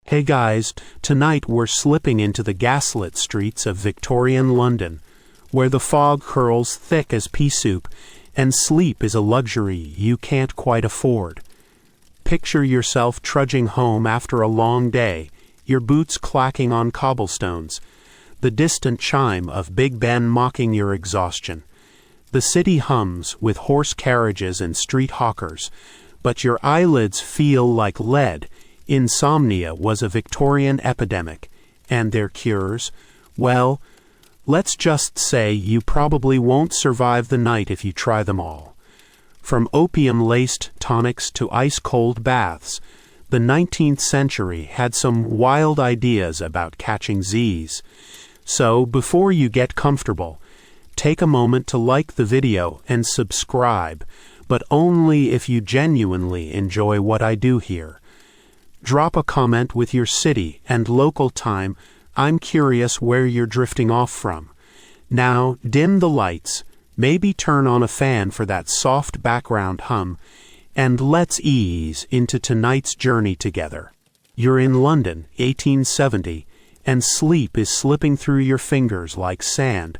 Hey guys, tonight we're slipping into the gaslit streets of Victorian London, where the fog curls thick as pea soup, and sleep is a luxury you can't quite afford. Picture yourself trudging home after a long day, your boots clacking on cobblestones, the distant chime of Big Ben mocking your exhaustion. The city hums with horse carriages and street hawkers, but your eyelids feel like lead. Insomnia was a Victorian epidemic, and their cures, well, let's just say you probably won't survive the night if you try them all. From opium-laced tonics to ice-cold baths, the 19th century had some wild ideas about catching Z's. So, before you get comfortable, take a moment to like the video and subscribe, but only if you genuinely enjoy what I do here. Drop a comment with your city and local time. I'm curious where you're drifting off from. Now, dim the lights, maybe turn on a fan for that soft background hum, and let's ease into tonight's journey together. You're in London, 1870, and sleep is slipping through your fingers like sand.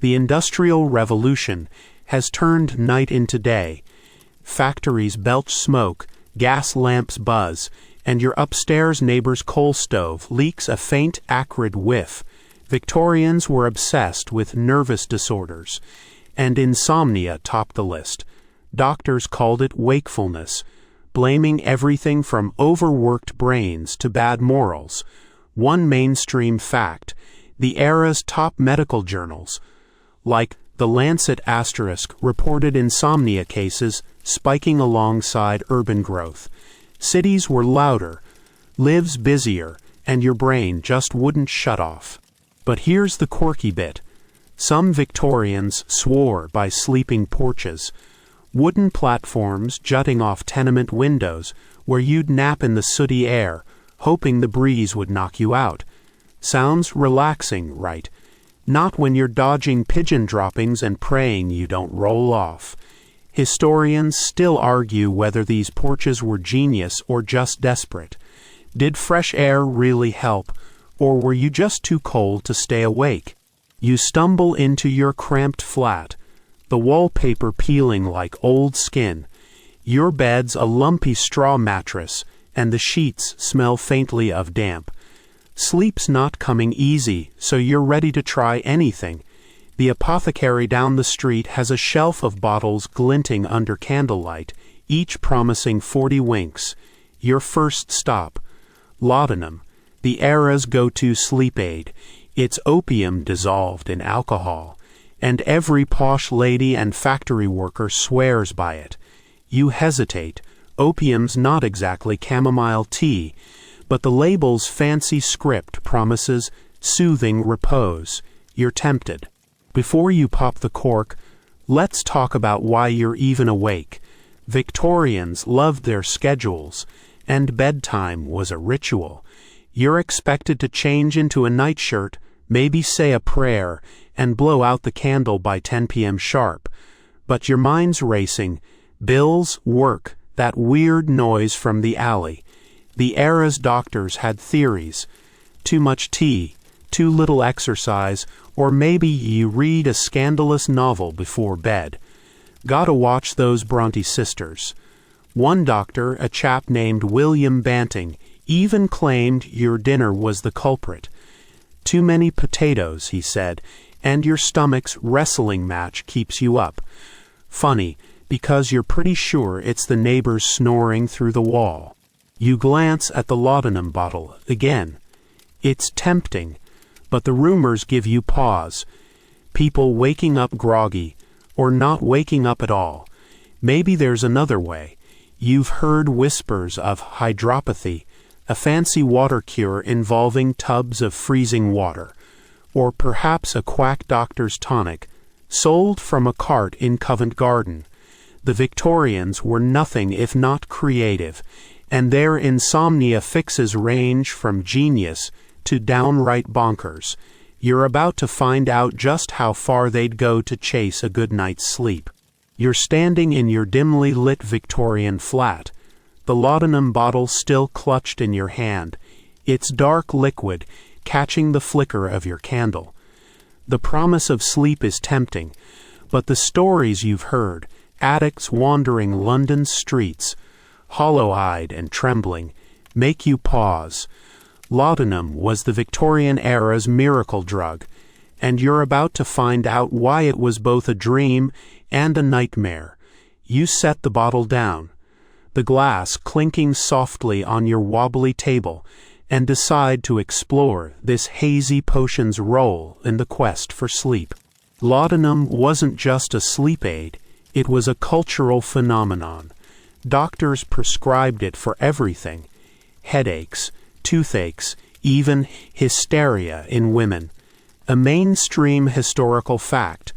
The Industrial Revolution has turned night into day. Factories belch smoke, gas lamps buzz, and your upstairs neighbor's coal stove leaks a faint, acrid whiff. Victorians were obsessed with nervous disorders, and insomnia topped the list. Doctors called it wakefulness, blaming everything from overworked brains to bad morals. One mainstream fact: the era's top medical journals, like the Lancet *, reported insomnia cases spiking alongside urban growth. Cities were louder, lives busier, and your brain just wouldn't shut off. But here's the quirky bit. Some Victorians swore by sleeping porches, wooden platforms jutting off tenement windows where you'd nap in the sooty air, hoping the breeze would knock you out. Sounds relaxing, right? Not when you're dodging pigeon droppings and praying you don't roll off. Historians still argue whether these porches were genius or just desperate. Did fresh air really help, or were you just too cold to stay awake? You stumble into your cramped flat, the wallpaper peeling like old skin. Your bed's a lumpy straw mattress, and the sheets smell faintly of damp. Sleep's not coming easy, so you're ready to try anything. The apothecary down the street has a shelf of bottles glinting under candlelight, each promising 40 winks. Your first stop: laudanum, the era's go-to sleep aid. It's opium dissolved in alcohol, and every posh lady and factory worker swears by it. You hesitate. Opium's not exactly chamomile tea, but the label's fancy script promises soothing repose. You're tempted. Before you pop the cork, let's talk about why you're even awake. Victorians loved their schedules, and bedtime was a ritual. You're expected to change into a nightshirt, maybe say a prayer, and blow out the candle by 10 p.m. sharp. But your mind's racing. Bills, work, that weird noise from the alley. The era's doctors had theories. Too much tea, too little exercise, or maybe you read a scandalous novel before bed. Gotta watch those Bronte sisters. One doctor, a chap named William Banting, even claimed your dinner was the culprit. Too many potatoes, he said, and your stomach's wrestling match keeps you up. Funny, because you're pretty sure it's the neighbors snoring through the wall. You glance at the laudanum bottle again. It's tempting, but the rumors give you pause. People waking up groggy, or not waking up at all. Maybe there's another way. You've heard whispers of hydropathy, a fancy water cure involving tubs of freezing water, or perhaps a quack doctor's tonic, sold from a cart in Covent Garden. The Victorians were nothing if not creative, and their insomnia fixes range from genius to downright bonkers. You're about to find out just how far they'd go to chase a good night's sleep. You're standing in your dimly lit Victorian flat, the laudanum bottle still clutched in your hand, its dark liquid catching the flicker of your candle. The promise of sleep is tempting, but the stories you've heard, addicts wandering London's streets, hollow-eyed and trembling, make you pause. Laudanum was the Victorian era's miracle drug, and you're about to find out why it was both a dream and a nightmare. You set the bottle down, the glass clinking softly on your wobbly table, and decide to explore this hazy potion's role in the quest for sleep. Laudanum wasn't just a sleep aid, it was a cultural phenomenon. Doctors prescribed it for everything: headaches, toothaches, even hysteria in women. A mainstream historical fact.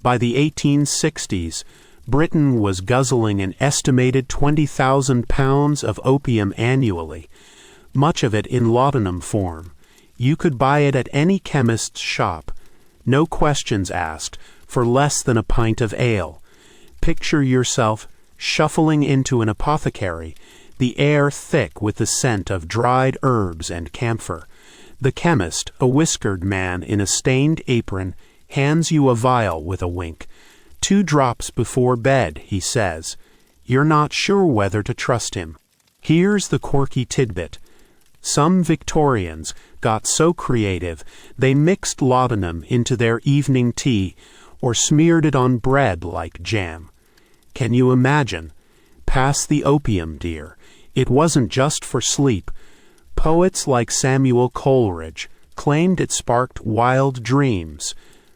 By the 1860s, Britain was guzzling an estimated 20,000 pounds of opium annually, much of it in laudanum form. You could buy it at any chemist's shop, no questions asked, for less than a pint of ale. Picture yourself shuffling into an apothecary, the air thick with the scent of dried herbs and camphor. The chemist, a whiskered man in a stained apron, hands you a vial with a wink. 2 drops before bed, he says. You're not sure whether to trust him. Here's the quirky tidbit. Some Victorians got so creative they mixed laudanum into their evening tea or smeared it on bread like jam. Can you imagine? Pass the opium, dear. It wasn't just for sleep. Poets like Samuel Coleridge claimed it sparked wild dreams.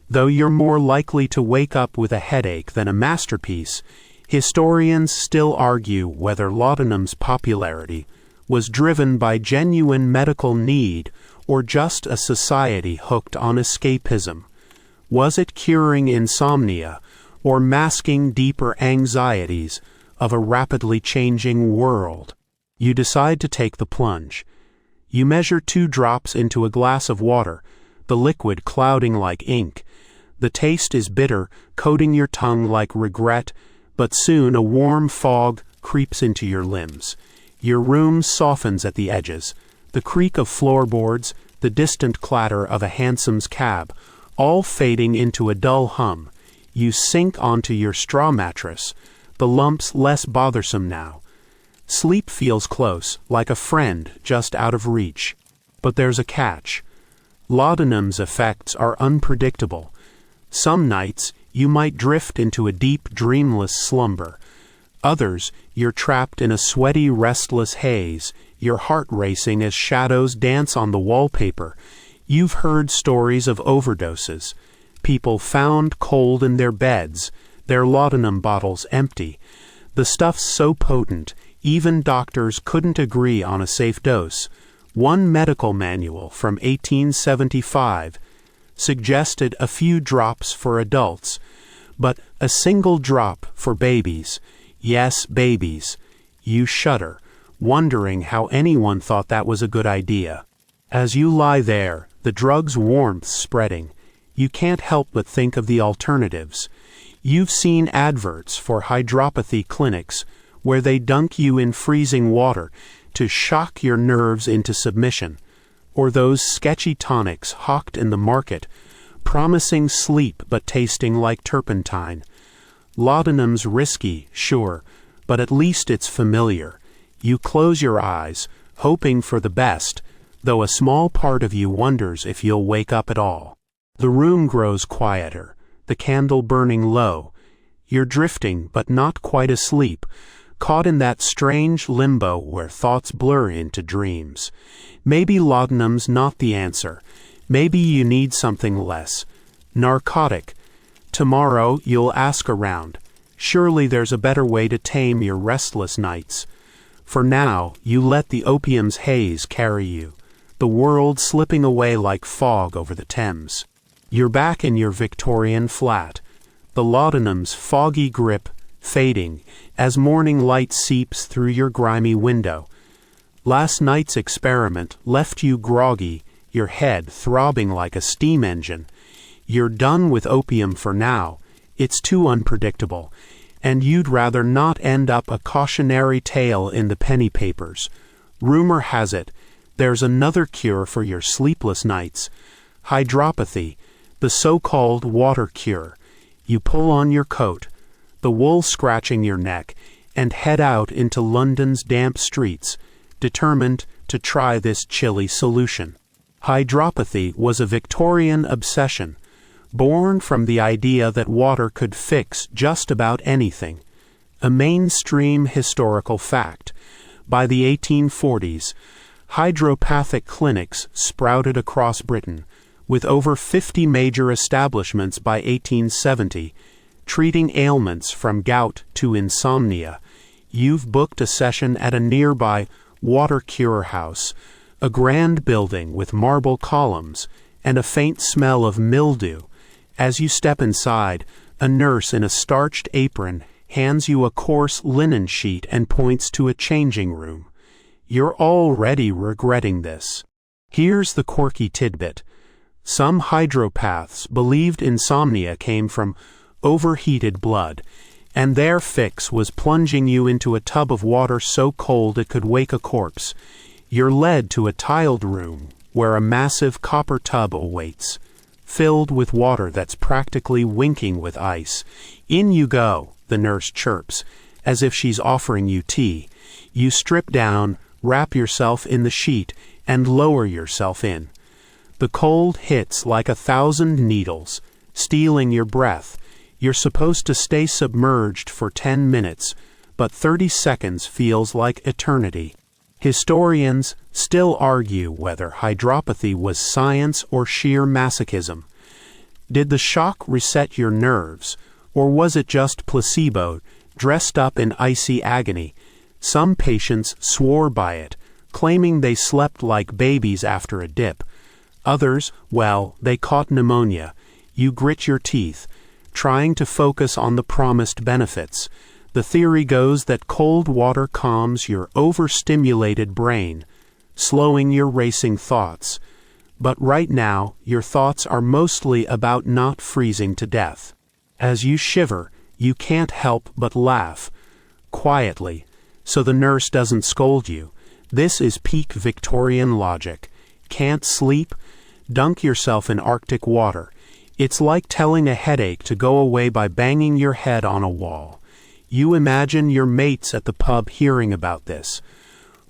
Though you're more likely to wake up with a headache than a masterpiece, historians still argue whether laudanum's popularity was driven by genuine medical need or just a society hooked on escapism. Was it curing insomnia or masking deeper anxieties of a rapidly changing world? You decide to take the plunge. You measure 2 drops into a glass of water, the liquid clouding like ink. The taste is bitter, coating your tongue like regret, but soon a warm fog creeps into your limbs. Your room softens at the edges. The creak of floorboards, the distant clatter of a hansom's cab, all fading into a dull hum. You sink onto your straw mattress, the lumps less bothersome now. Sleep feels close, like a friend just out of reach. But there's a catch. Laudanum's effects are unpredictable. Some nights, you might drift into a deep, dreamless slumber. Others, you're trapped in a sweaty, restless haze, your heart racing as shadows dance on the wallpaper. You've heard stories of overdoses, people found cold in their beds, their laudanum bottles empty. The stuff's so potent, even doctors couldn't agree on a safe dose. One medical manual from 1875 suggested a few drops for adults, but a single drop for babies. Yes, babies. You shudder, wondering how anyone thought that was a good idea. As you lie there, the drug's warmth spreading, you can't help but think of the alternatives. You've seen adverts for hydropathy clinics where they dunk you in freezing water to shock your nerves into submission, or those sketchy tonics hawked in the market, promising sleep but tasting like turpentine. Laudanum's risky, sure, but at least it's familiar. You close your eyes, hoping for the best, though a small part of you wonders if you'll wake up at all. The room grows quieter, the candle burning low. You're drifting, but not quite asleep, caught in that strange limbo where thoughts blur into dreams. Maybe laudanum's not the answer. Maybe you need something less narcotic. Tomorrow you'll ask around. Surely there's a better way to tame your restless nights. For now, you let the opium's haze carry you, the world slipping away like fog over the Thames. You're back in your Victorian flat, the laudanum's foggy grip fading as morning light seeps through your grimy window. Last night's experiment left you groggy, your head throbbing like a steam engine. You're done with opium for now. It's too unpredictable, and you'd rather not end up a cautionary tale in the penny papers. Rumor has it, There's another cure for your sleepless nights. Hydropathy, the so-called water cure. You pull on your coat, the wool scratching your neck, and head out into London's damp streets, determined to try this chilly solution. Hydropathy was a Victorian obsession, born from the idea that water could fix just about anything. A mainstream historical fact. By the 1840s, hydropathic clinics sprouted across Britain, with over 50 major establishments by 1870, treating ailments from gout to insomnia. You've booked a session at a nearby water cure house, a grand building with marble columns and a faint smell of mildew. As you step inside, a nurse in a starched apron hands you a coarse linen sheet and points to a changing room. You're already regretting this. Here's the quirky tidbit. Some hydropaths believed insomnia came from overheated blood, and their fix was plunging you into a tub of water so cold it could wake a corpse. You're led to a tiled room where a massive copper tub awaits, filled with water that's practically winking with ice. In you go, the nurse chirps, as if she's offering you tea. You strip down, wrap yourself in the sheet, and lower yourself in. The cold hits like 1,000 needles, stealing your breath. You're supposed to stay submerged for 10 minutes, but 30 seconds feels like eternity. Historians still argue whether hydropathy was science or sheer masochism. Did the shock reset your nerves, or was it just placebo, dressed up in icy agony? Some patients swore by it, claiming they slept like babies after a dip. Others, well, they caught pneumonia. You grit your teeth, trying to focus on the promised benefits. The theory goes that cold water calms your overstimulated brain, slowing your racing thoughts. But right now, your thoughts are mostly about not freezing to death. As you shiver, you can't help but laugh, quietly, so the nurse doesn't scold you. This is peak Victorian logic. Can't sleep? Dunk yourself in Arctic water. It's like telling a headache to go away by banging your head on a wall. You imagine your mates at the pub hearing about this.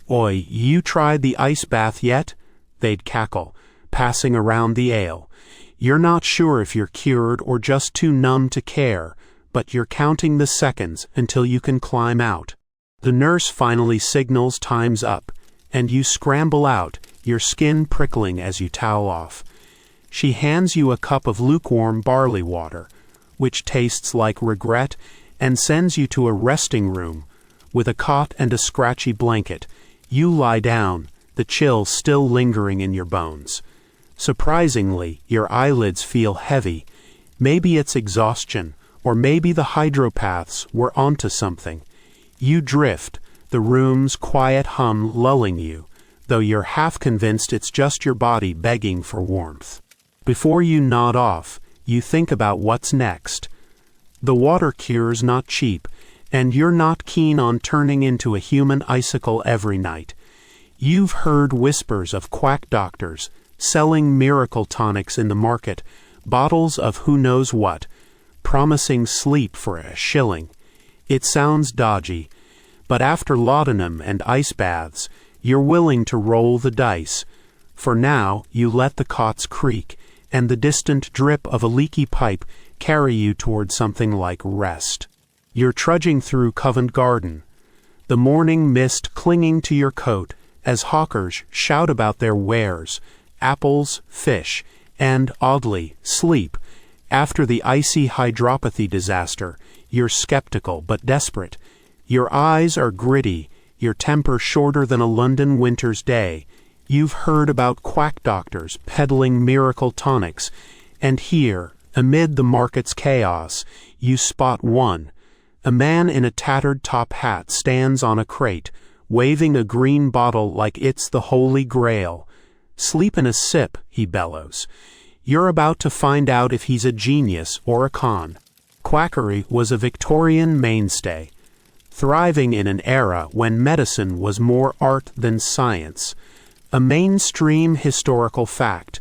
"Oi, you tried the ice bath yet?" They'd cackle, passing around the ale. You're not sure if you're cured or just too numb to care, but you're counting the seconds until you can climb out. The nurse finally signals time's up, and you scramble out, your skin prickling as you towel off. She hands you a cup of lukewarm barley water, which tastes like regret, and sends you to a resting room with a cot and a scratchy blanket. You lie down, the chill still lingering in your bones. Surprisingly, your eyelids feel heavy. Maybe it's exhaustion, or maybe the hydropaths were onto something. You drift, the room's quiet hum lulling you, though you're half convinced it's just your body begging for warmth. Before you nod off, you think about what's next. The water cure's not cheap, and you're not keen on turning into a human icicle every night. You've heard whispers of quack doctors selling miracle tonics in the market, bottles of who knows what, promising sleep for a shilling. It sounds dodgy, but after laudanum and ice baths, you're willing to roll the dice. For now, you let the cots creak, and the distant drip of a leaky pipe carry you toward something like rest. You're trudging through Covent Garden, the morning mist clinging to your coat as hawkers shout about their wares, apples, fish, and, oddly, sleep. After the icy hydropathy disaster, you're skeptical but desperate. Your eyes are gritty, your temper shorter than a London winter's day. You've heard about quack doctors peddling miracle tonics, and here, amid the market's chaos, you spot one. A man in a tattered top hat stands on a crate, waving a green bottle like it's the Holy Grail. "Sleep in a sip," he bellows. You're about to find out if he's a genius or a con. Quackery was a Victorian mainstay, thriving in an era when medicine was more art than science. A mainstream historical fact.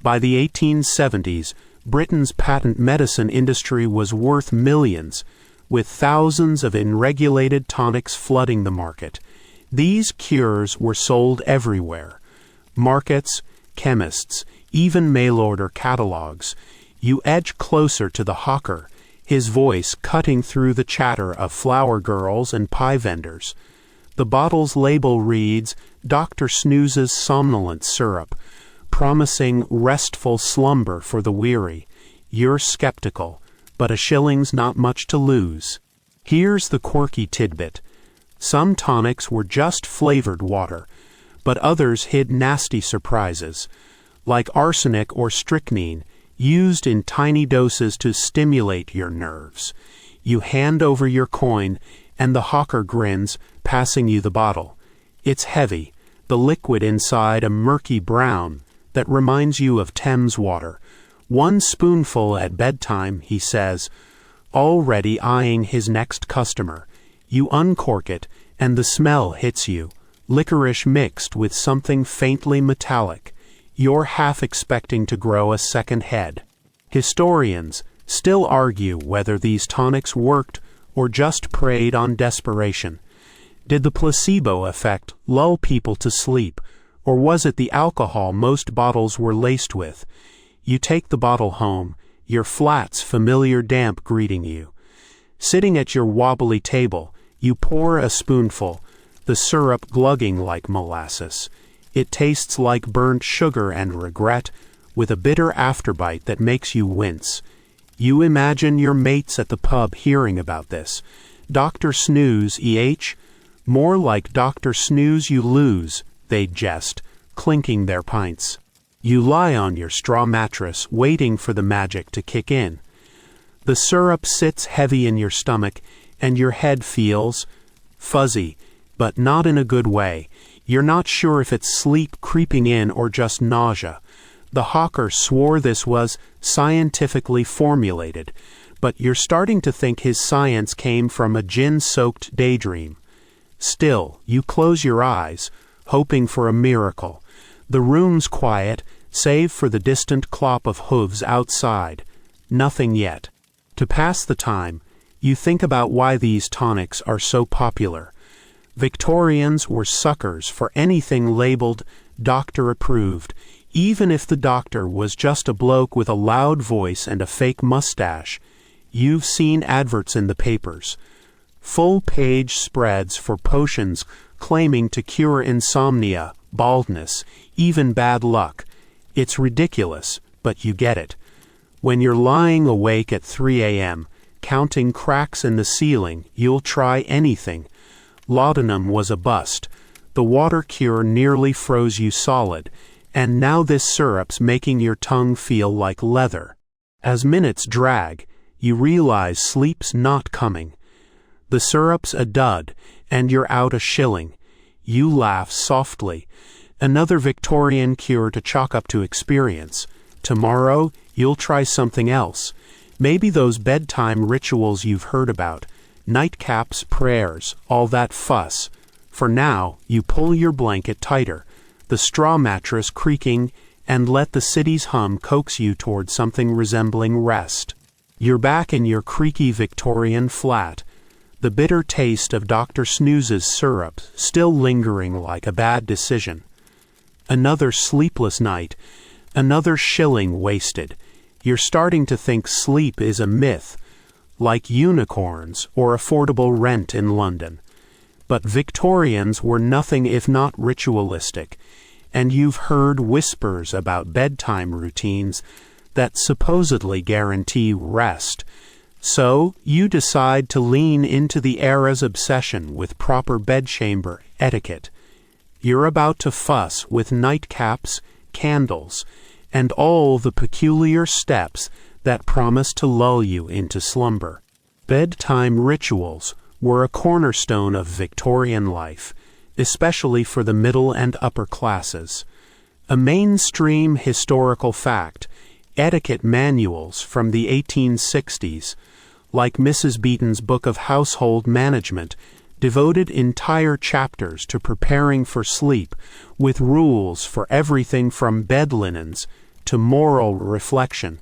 By the 1870s, Britain's patent medicine industry was worth millions, with thousands of unregulated tonics flooding the market. These cures were sold everywhere. Markets, chemists, even mail-order catalogs. You edge closer to the hawker, his voice cutting through the chatter of flower girls and pie vendors. The bottle's label reads, Dr. Snooze's Somnolent Syrup, promising restful slumber for the weary. You're skeptical, but a shilling's not much to lose. Here's the quirky tidbit. Some tonics were just flavored water, but others hid nasty surprises, like arsenic or strychnine, used in tiny doses to stimulate your nerves. You hand over your coin, and the hawker grins, passing you the bottle. It's heavy, the liquid inside a murky brown that reminds you of Thames water. 1 spoonful at bedtime, he says, already eyeing his next customer. You uncork it, and the smell hits you, licorice mixed with something faintly metallic. You're half expecting to grow a second head. Historians still argue whether these tonics worked or just preyed on desperation. Did the placebo effect lull people to sleep, or was it the alcohol most bottles were laced with? You take the bottle home, your flat's familiar damp greeting you. Sitting at your wobbly table, you pour a spoonful, the syrup glugging like molasses. It tastes like burnt sugar and regret, with a bitter afterbite that makes you wince. You imagine your mates at the pub hearing about this. Dr. Snooze, more like Dr. Snooze you lose, they'd jest, clinking their pints. You lie on your straw mattress, waiting for the magic to kick in. The syrup sits heavy in your stomach, and your head feels fuzzy, but not in a good way. You're not sure if it's sleep creeping in or just nausea. The hawker swore this was scientifically formulated, but you're starting to think his science came from a gin-soaked daydream. Still, you close your eyes, hoping for a miracle. The room's quiet, save for the distant clop of hooves outside. Nothing yet. To pass the time, you think about why these tonics are so popular. Victorians were suckers for anything labeled doctor-approved, even if the doctor was just a bloke with a loud voice and a fake mustache. You've seen adverts in the papers. Full-page spreads for potions claiming to cure insomnia, baldness, even bad luck. It's ridiculous, but you get it. When you're lying awake at 3 a.m., counting cracks in the ceiling, you'll try anything. Laudanum was a bust. The water cure nearly froze you solid, and now this syrup's making your tongue feel like leather. As minutes drag, you realize sleep's not coming. The syrup's a dud, and you're out a shilling. You laugh softly. Another Victorian cure to chalk up to experience. Tomorrow, you'll try something else. Maybe those bedtime rituals you've heard about. Nightcaps, prayers, all that fuss. For now, you pull your blanket tighter, the straw mattress creaking, and let the city's hum coax you toward something resembling rest. You're back in your creaky Victorian flat, the bitter taste of Dr. Snooze's syrup still lingering like a bad decision. Another sleepless night, another shilling wasted. You're starting to think sleep is a myth, like unicorns or affordable rent in London. But Victorians were nothing if not ritualistic, and you've heard whispers about bedtime routines that supposedly guarantee rest. So you decide to lean into the era's obsession with proper bedchamber etiquette. You're about to fuss with nightcaps, candles, and all the peculiar steps that promise to lull you into slumber. Bedtime rituals were a cornerstone of Victorian life, especially for the middle and upper classes. A mainstream historical fact, etiquette manuals from the 1860s, like Mrs. Beeton's Book of Household Management, devoted entire chapters to preparing for sleep, with rules for everything from bed linens to moral reflection.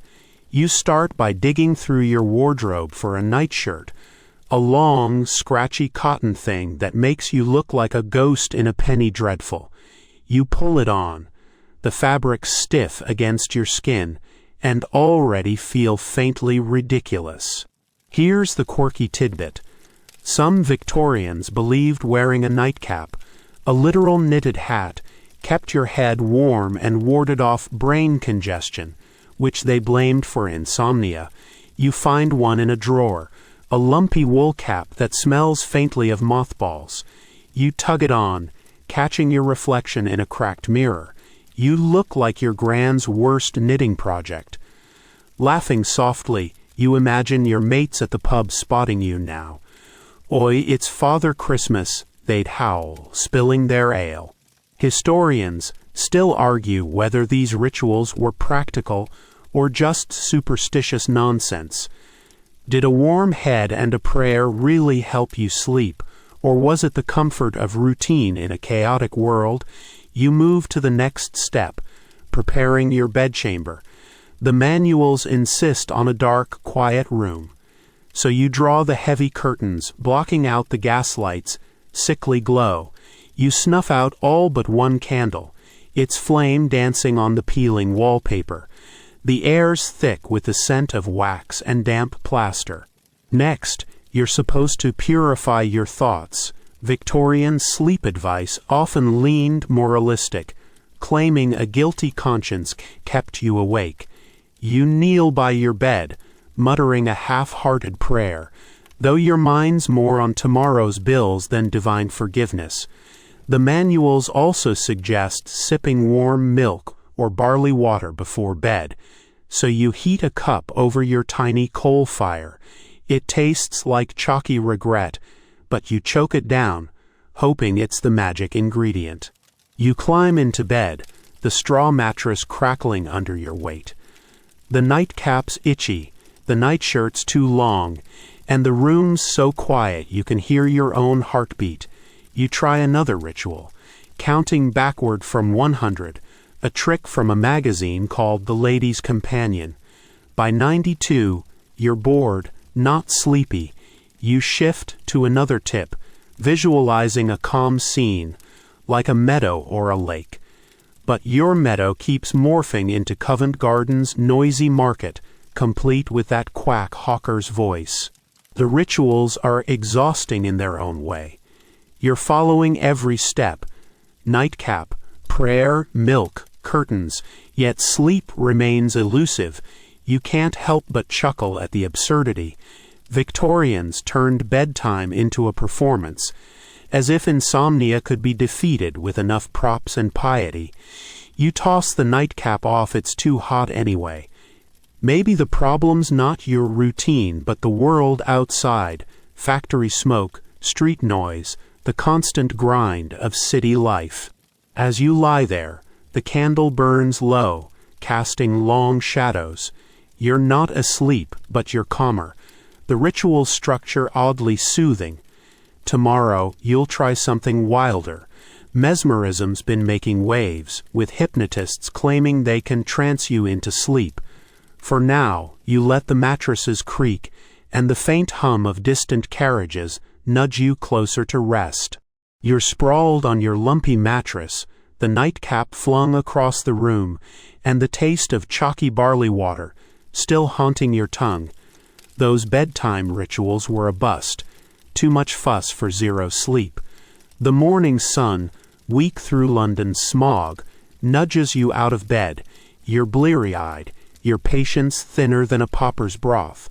You start by digging through your wardrobe for a nightshirt, a long, scratchy cotton thing that makes you look like a ghost in a penny dreadful. You pull it on, the fabric stiff against your skin, and already feel faintly ridiculous. Here's the quirky tidbit. Some Victorians believed wearing a nightcap, a literal knitted hat, kept your head warm and warded off brain congestion, which they blamed for insomnia. You find one in a drawer, a lumpy wool cap that smells faintly of mothballs. You tug it on, catching your reflection in a cracked mirror. You look like your grand's worst knitting project. Laughing softly, you imagine your mates at the pub spotting you now. "Oi, it's Father Christmas," they'd howl, spilling their ale. Historians still argue whether these rituals were practical or just superstitious nonsense. Did a warm head and a prayer really help you sleep, or was it the comfort of routine in a chaotic world? You move to the next step, preparing your bedchamber. The manuals insist on a dark, quiet room. So you draw the heavy curtains, blocking out the gaslight's sickly glow. You snuff out all but one candle, its flame dancing on the peeling wallpaper. The air's thick with the scent of wax and damp plaster. Next, you're supposed to purify your thoughts. Victorian sleep advice often leaned moralistic, claiming a guilty conscience kept you awake. You kneel by your bed, muttering a half-hearted prayer, though your mind's more on tomorrow's bills than divine forgiveness. The manuals also suggest sipping warm milk or barley water before bed, so you heat a cup over your tiny coal fire. It tastes like chalky regret, but you choke it down, hoping it's the magic ingredient. You climb into bed, the straw mattress crackling under your weight. The nightcap's itchy, the nightshirt's too long, and the room's so quiet you can hear your own heartbeat. You try another ritual, counting backward from 100, a trick from a magazine called The Lady's Companion. By 92, you're bored, not sleepy. You shift to another tip, visualizing a calm scene, like a meadow or a lake. But your meadow keeps morphing into Covent Garden's noisy market, complete with that quack hawker's voice. The rituals are exhausting in their own way. You're following every step. Nightcap, prayer, milk, curtains, yet sleep remains elusive. You can't help but chuckle at the absurdity. Victorians turned bedtime into a performance, as if insomnia could be defeated with enough props and piety. You toss the nightcap off, it's too hot anyway. Maybe the problem's not your routine, but the world outside, factory smoke, street noise, the constant grind of city life. As you lie there, the candle burns low, casting long shadows. You're not asleep, but you're calmer. The ritual structure oddly soothing. Tomorrow, you'll try something wilder. Mesmerism's been making waves, with hypnotists claiming they can trance you into sleep. For now, you let the mattresses creak, and the faint hum of distant carriages nudge you closer to rest. You're sprawled on your lumpy mattress, the nightcap flung across the room, and the taste of chalky barley water still haunting your tongue. Those bedtime rituals were a bust. Too much fuss for zero sleep. The morning sun, weak through London's smog, nudges you out of bed. You're bleary-eyed, your patience thinner than a pauper's broth.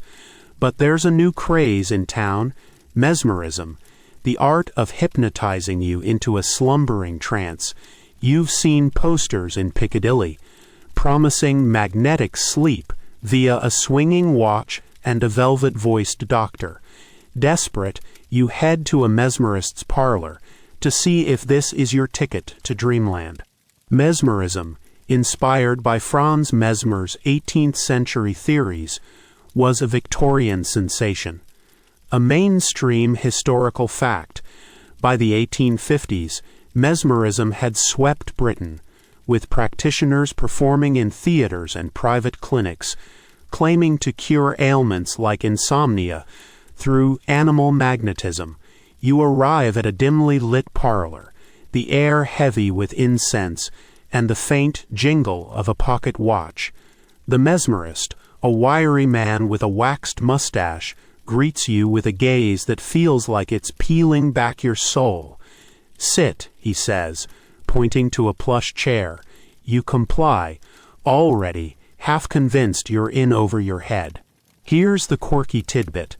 But there's a new craze in town, mesmerism, the art of hypnotizing you into a slumbering trance. You've seen posters in Piccadilly, promising magnetic sleep via a swinging watch and a velvet-voiced doctor. Desperate, you head to a mesmerist's parlor to see if this is your ticket to dreamland. Mesmerism, inspired by Franz Mesmer's 18th-century theories, was a Victorian sensation. A mainstream historical fact. By the 1850s, mesmerism had swept Britain, with practitioners performing in theaters and private clinics, claiming to cure ailments like insomnia through animal magnetism. You arrive at a dimly lit parlor, the air heavy with incense and the faint jingle of a pocket watch. The mesmerist, a wiry man with a waxed mustache, greets you with a gaze that feels like it's peeling back your soul. "Sit," he says, pointing to a plush chair. You comply, already half convinced you're in over your head. Here's the quirky tidbit.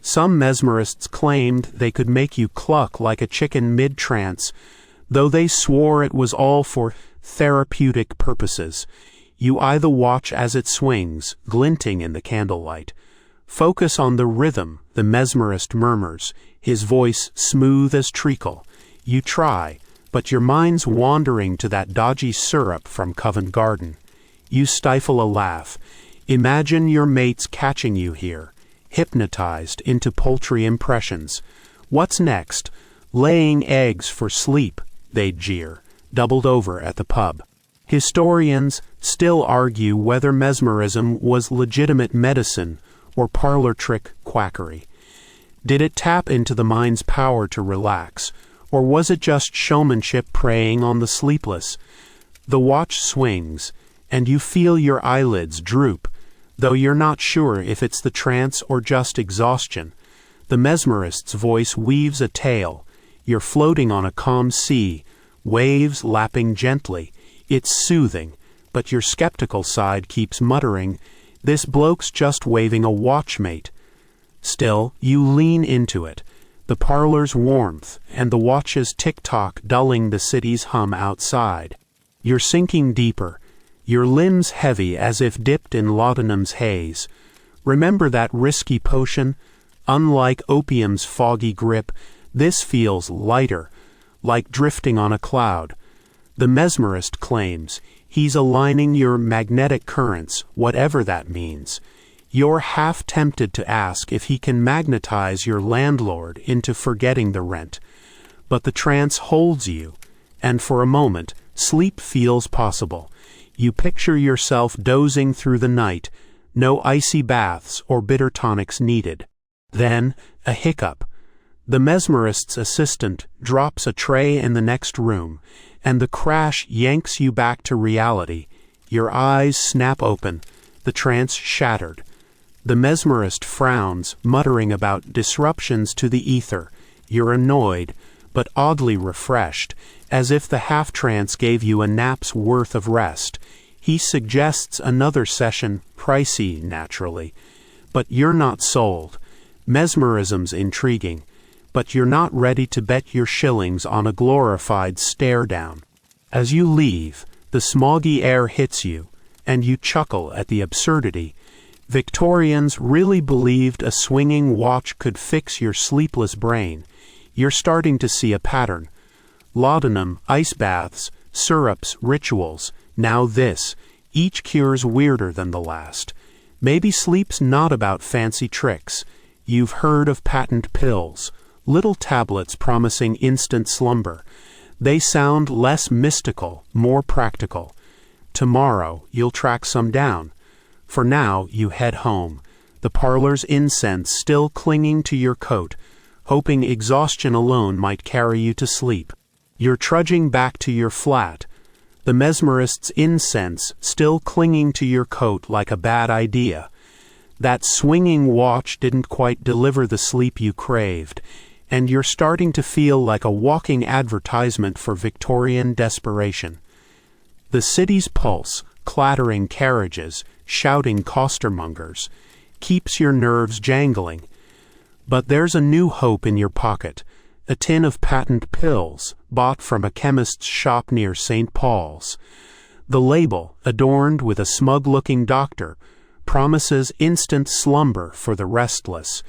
Some mesmerists claimed they could make you cluck like a chicken mid-trance, though they swore it was all for therapeutic purposes. You eye the watch as it swings, glinting in the candlelight. Focus on the rhythm, the mesmerist murmurs, his voice smooth as treacle. You try, but your mind's wandering to that dodgy syrup from Covent Garden. You stifle a laugh. Imagine your mates catching you here, hypnotized into paltry impressions. What's next? Laying eggs for sleep, they'd jeer, doubled over at the pub. Historians still argue whether mesmerism was legitimate medicine or parlor trick quackery. Did it tap into the mind's power to relax, or was it just showmanship preying on the sleepless? The watch swings, and you feel your eyelids droop, though you're not sure if it's the trance or just exhaustion. The mesmerist's voice weaves a tale. You're floating on a calm sea, waves lapping gently. It's soothing, but your skeptical side keeps muttering, "This bloke's just waving a watchmate." Still, you lean into it, the parlor's warmth and the watch's tick-tock dulling the city's hum outside. You're sinking deeper, your limbs heavy as if dipped in laudanum's haze. Remember that risky potion? Unlike opium's foggy grip, this feels lighter, like drifting on a cloud. The mesmerist claims he's aligning your magnetic currents, whatever that means. You're half tempted to ask if he can magnetize your landlord into forgetting the rent. But the trance holds you, and for a moment, sleep feels possible. You picture yourself dozing through the night, no icy baths or bitter tonics needed. Then, a hiccup. The mesmerist's assistant drops a tray in the next room, and the crash yanks you back to reality. Your eyes snap open, the trance shattered. The mesmerist frowns, muttering about disruptions to the ether. You're annoyed, but oddly refreshed, as if the half-trance gave you a nap's worth of rest. He suggests another session, pricey, naturally. But you're not sold. Mesmerism's intriguing, but you're not ready to bet your shillings on a glorified stare-down. As you leave, the smoggy air hits you, and you chuckle at the absurdity. Victorians really believed a swinging watch could fix your sleepless brain. You're starting to see a pattern. Laudanum, ice baths, syrups, rituals, now this. Each cure's weirder than the last. Maybe sleep's not about fancy tricks. You've heard of patent pills, little tablets promising instant slumber. They sound less mystical, more practical. Tomorrow you'll track some down. For now, you head home, the parlor's incense still clinging to your coat, hoping exhaustion alone might carry you to sleep. You're trudging back to your flat, the mesmerist's incense still clinging to your coat like a bad idea. That swinging watch didn't quite deliver the sleep you craved, and you're starting to feel like a walking advertisement for Victorian desperation. The city's pulse, clattering carriages, shouting costermongers, keeps your nerves jangling. But there's a new hope in your pocket, a tin of patent pills bought from a chemist's shop near St. Paul's. The label, adorned with a smug-looking doctor, promises instant slumber for the restless.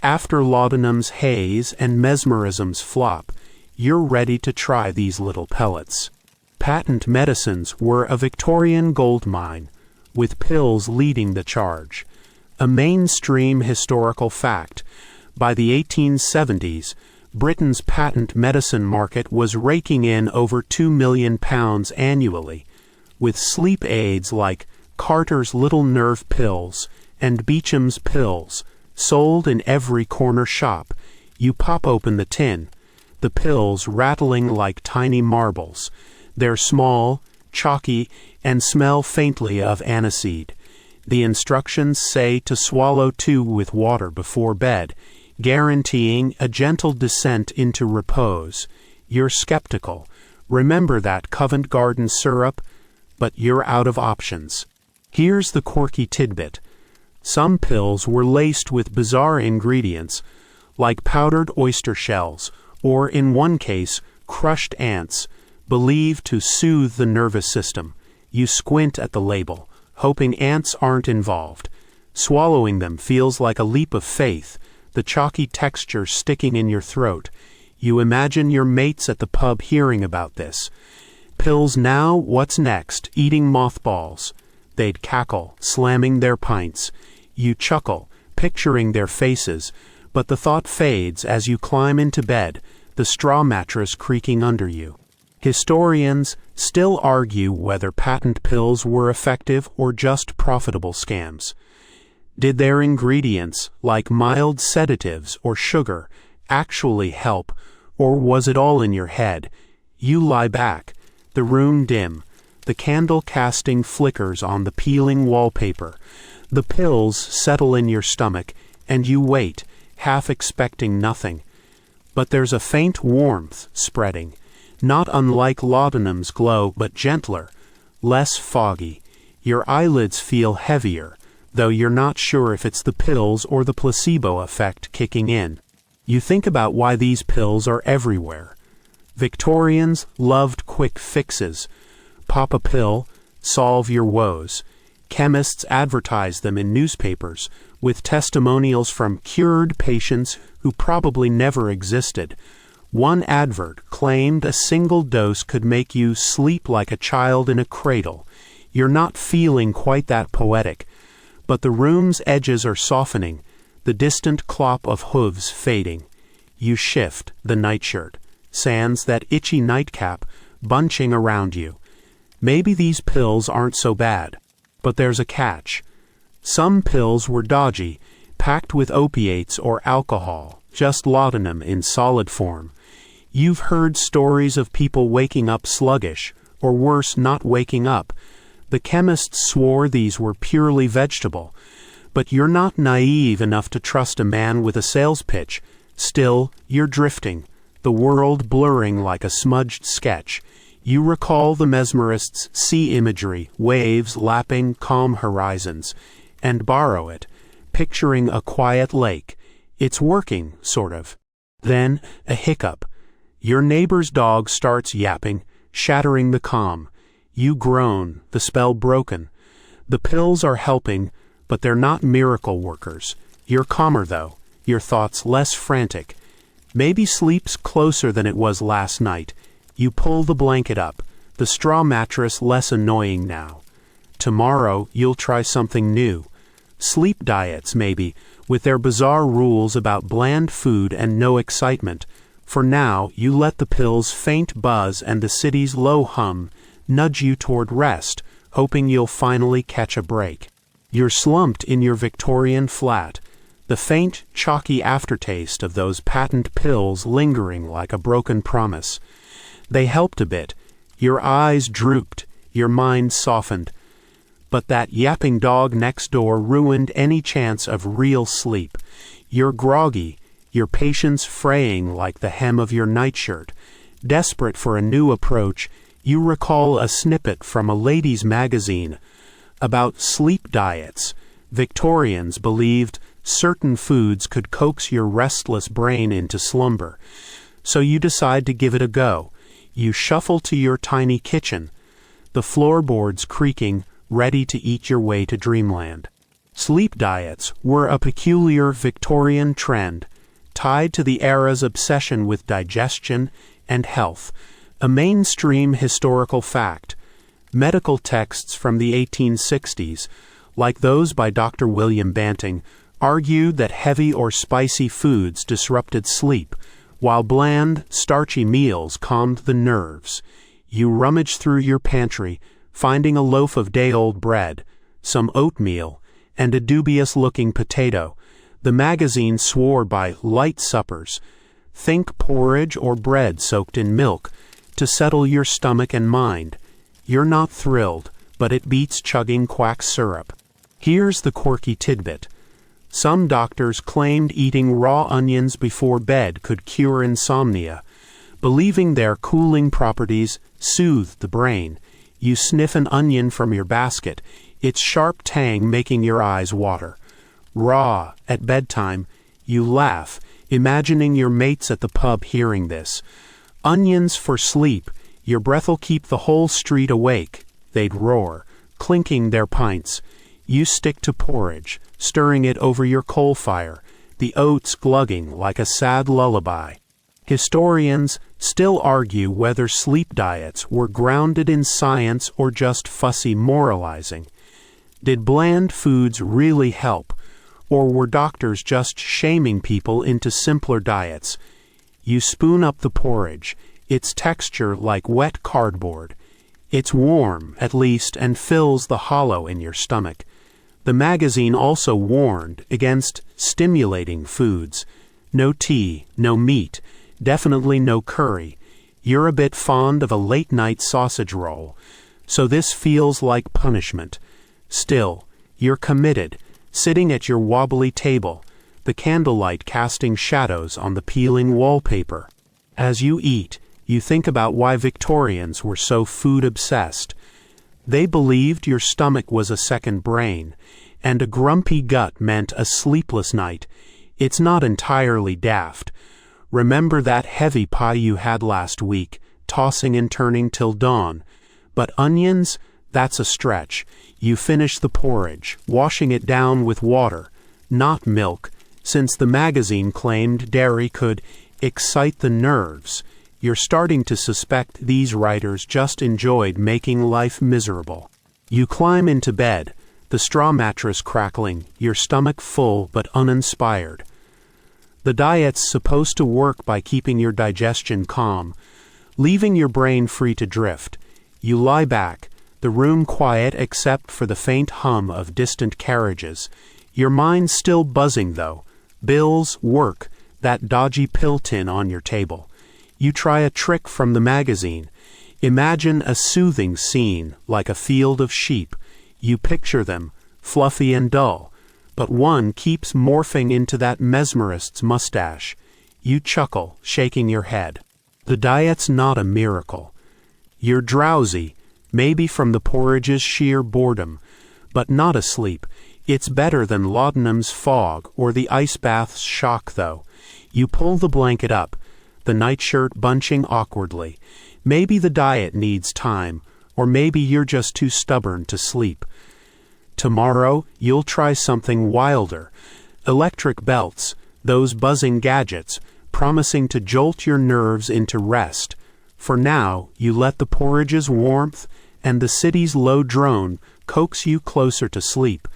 After laudanum's haze and mesmerism's flop, you're ready to try these little pellets. Patent medicines were a Victorian gold mine, with pills leading the charge. A mainstream historical fact, By the 1870s, Britain's patent medicine market was raking in over £2 million annually, with sleep aids like Carter's Little Nerve Pills and Beecham's Pills sold in every corner shop. You pop open the tin, the pills rattling like tiny marbles. They're small, chalky, and smell faintly of aniseed. The instructions say to swallow 2 with water before bed, guaranteeing a gentle descent into repose. You're skeptical. Remember that Covent Garden syrup? But you're out of options. Here's the quirky tidbit. Some pills were laced with bizarre ingredients, like powdered oyster shells, or in one case, crushed ants, believed to soothe the nervous system. You squint at the label, hoping ants aren't involved. Swallowing them feels like a leap of faith, the chalky texture sticking in your throat. You imagine your mates at the pub hearing about this. Pills now, what's next? Eating mothballs. They'd cackle, slamming their pints. You chuckle, picturing their faces, but the thought fades as you climb into bed, the straw mattress creaking under you. Historians still argue whether patent pills were effective or just profitable scams. Did their ingredients, like mild sedatives or sugar, actually help, or was it all in your head? You lie back, the room dim, the candle casting flickers on the peeling wallpaper. The pills settle in your stomach, and you wait, half expecting nothing. But there's a faint warmth spreading, not unlike laudanum's glow, but gentler, less foggy. Your eyelids feel heavier, though you're not sure if it's the pills or the placebo effect kicking in. You think about why these pills are everywhere. Victorians loved quick fixes. Pop a pill, solve your woes. Chemists advertise them in newspapers, with testimonials from cured patients who probably never existed. One advert claimed a single dose could make you sleep like a child in a cradle. You're not feeling quite that poetic, but the room's edges are softening, the distant clop of hooves fading. You shift the nightshirt, sans that itchy nightcap bunching around you. Maybe these pills aren't so bad, but there's a catch. Some pills were dodgy, packed with opiates or alcohol, just laudanum in solid form. You've heard stories of people waking up sluggish, or worse, not waking up. The chemists swore these were purely vegetable, but you're not naive enough to trust a man with a sales pitch. Still, you're drifting, the world blurring like a smudged sketch. You recall the mesmerists' sea imagery, waves lapping calm horizons, and borrow it, picturing a quiet lake. It's working, sort of. Then, a hiccup. Your neighbor's dog starts yapping, shattering the calm. You groan, the spell broken. The pills are helping, but they're not miracle workers. You're calmer, though, your thoughts less frantic. Maybe sleep's closer than it was last night. You pull the blanket up, the straw mattress less annoying now. Tomorrow you'll try something new. Sleep diets, maybe, with their bizarre rules about bland food and no excitement. For now, you let the pills' faint buzz and the city's low hum nudge you toward rest, hoping you'll finally catch a break. You're slumped in your Victorian flat, the faint, chalky aftertaste of those patent pills lingering like a broken promise. They helped a bit. Your eyes drooped, your mind softened. But that yapping dog next door ruined any chance of real sleep. You're groggy, your patience fraying like the hem of your nightshirt. Desperate for a new approach, you recall a snippet from a ladies' magazine about sleep diets. Victorians believed certain foods could coax your restless brain into slumber. So you decide to give it a go. You shuffle to your tiny kitchen, the floorboards creaking, ready to eat your way to dreamland. Sleep diets were a peculiar Victorian trend, tied to the era's obsession with digestion and health, a mainstream historical fact. Medical texts from the 1860s, like those by Dr. William Banting, argued that heavy or spicy foods disrupted sleep, while bland, starchy meals calmed the nerves. You rummage through your pantry, finding a loaf of day-old bread, some oatmeal, and a dubious-looking potato. The magazine swore by light suppers. Think porridge or bread soaked in milk to settle your stomach and mind. You're not thrilled, but it beats chugging quack syrup. Here's the quirky tidbit. Some doctors claimed eating raw onions before bed could cure insomnia, believing their cooling properties soothed the brain. You sniff an onion from your basket, its sharp tang making your eyes water. Raw, at bedtime, you laugh, imagining your mates at the pub hearing this. Onions for sleep, your breath'll keep the whole street awake, they'd roar, clinking their pints. You stick to porridge, stirring it over your coal fire, the oats glugging like a sad lullaby. Historians still argue whether sleep diets were grounded in science or just fussy moralizing. Did bland foods really help, or were doctors just shaming people into simpler diets? You spoon up the porridge, its texture like wet cardboard. It's warm, at least, and fills the hollow in your stomach. The magazine also warned against stimulating foods. No tea, no meat, definitely no curry. You're a bit fond of a late-night sausage roll, so this feels like punishment. Still, you're committed, sitting at your wobbly table, the candlelight casting shadows on the peeling wallpaper. As you eat, you think about why Victorians were so food-obsessed. They believed your stomach was a second brain, and a grumpy gut meant a sleepless night. It's not entirely daft. Remember that heavy pie you had last week, tossing and turning till dawn. But onions? That's a stretch. You finish the porridge, washing it down with water, not milk, since the magazine claimed dairy could excite the nerves. You're starting to suspect these writers just enjoyed making life miserable. You climb into bed, the straw mattress crackling, your stomach full but uninspired. The diet's supposed to work by keeping your digestion calm, leaving your brain free to drift. You lie back, the room quiet except for the faint hum of distant carriages. Your mind's still buzzing, though. Bills, work, that dodgy pill tin on your table. You try a trick from the magazine. Imagine a soothing scene, like a field of sheep. You picture them, fluffy and dull, but one keeps morphing into that mesmerist's mustache. You chuckle, shaking your head. The diet's not a miracle. You're drowsy, maybe from the porridge's sheer boredom, but not asleep. It's better than laudanum's fog or the ice bath's shock, though. You pull the blanket up, the nightshirt bunching awkwardly. Maybe the diet needs time, or maybe you're just too stubborn to sleep. Tomorrow, you'll try something wilder. Electric belts, those buzzing gadgets, promising to jolt your nerves into rest. For now, you let the porridge's warmth and the city's low drone coax you closer to sleep,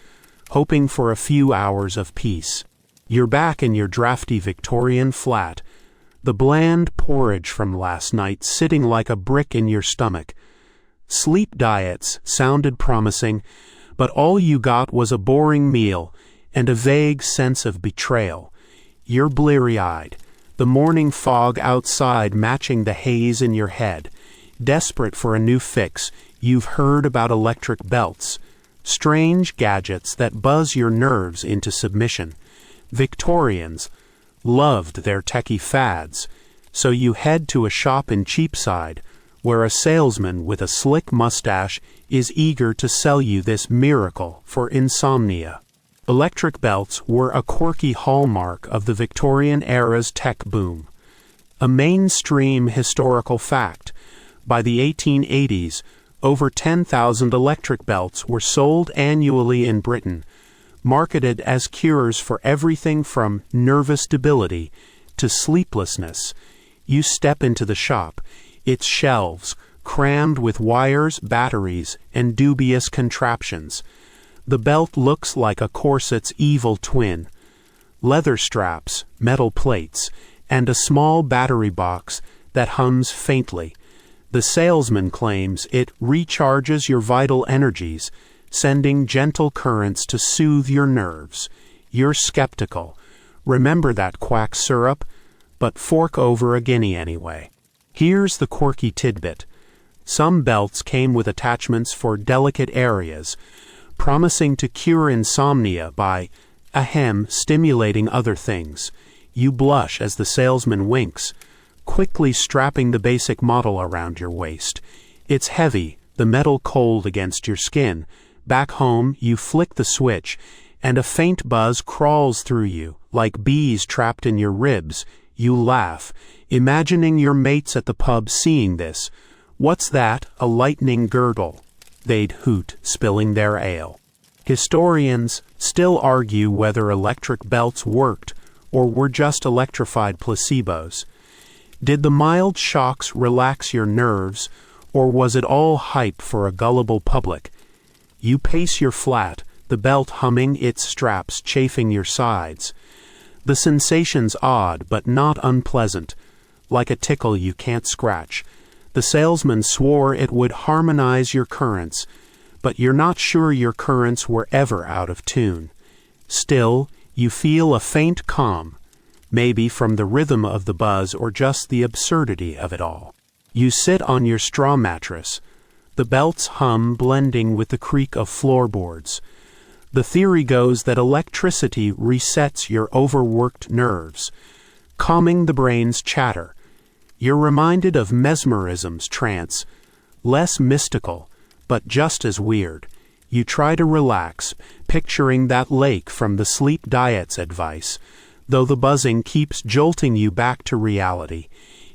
hoping for a few hours of peace. You're back in your drafty Victorian flat, the bland porridge from last night sitting like a brick in your stomach. Sleep diets sounded promising, but all you got was a boring meal and a vague sense of betrayal. You're bleary-eyed, the morning fog outside matching the haze in your head. Desperate for a new fix, you've heard about electric belts, strange gadgets that buzz your nerves into submission. Victorians loved their techie fads, so you head to a shop in Cheapside, where a salesman with a slick mustache is eager to sell you this miracle for insomnia. Electric belts were a quirky hallmark of the Victorian era's tech boom. A mainstream historical fact, by the 1880s, over 10,000 electric belts were sold annually in Britain, marketed as cures for everything from nervous debility to sleeplessness. You step into the shop, its shelves crammed with wires, batteries, and dubious contraptions. The belt looks like a corset's evil twin, leather straps, metal plates, and a small battery box that hums faintly. The salesman claims it recharges your vital energies, sending gentle currents to soothe your nerves. You're skeptical. Remember that quack syrup? But fork over a guinea anyway. Here's the quirky tidbit. Some belts came with attachments for delicate areas, promising to cure insomnia by, stimulating other things. You blush as the salesman winks, quickly strapping the basic model around your waist. It's heavy, the metal cold against your skin. Back home, you flick the switch, and a faint buzz crawls through you, like bees trapped in your ribs. You laugh, imagining your mates at the pub seeing this. "What's that? A lightning girdle?" they'd hoot, spilling their ale. Historians still argue whether electric belts worked or were just electrified placebos. Did the mild shocks relax your nerves, or was it all hype for a gullible public? You pace your flat, the belt humming, its straps chafing your sides. The sensation's odd, but not unpleasant, like a tickle you can't scratch. The salesman swore it would harmonize your currents, but you're not sure your currents were ever out of tune. Still, you feel a faint calm, maybe from the rhythm of the buzz or just the absurdity of it all. You sit on your straw mattress, the belt's hum blending with the creak of floorboards. The theory goes that electricity resets your overworked nerves, calming the brain's chatter. You're reminded of mesmerism's trance, less mystical, but just as weird. You try to relax, picturing that lake from the sleep diet's advice, though the buzzing keeps jolting you back to reality.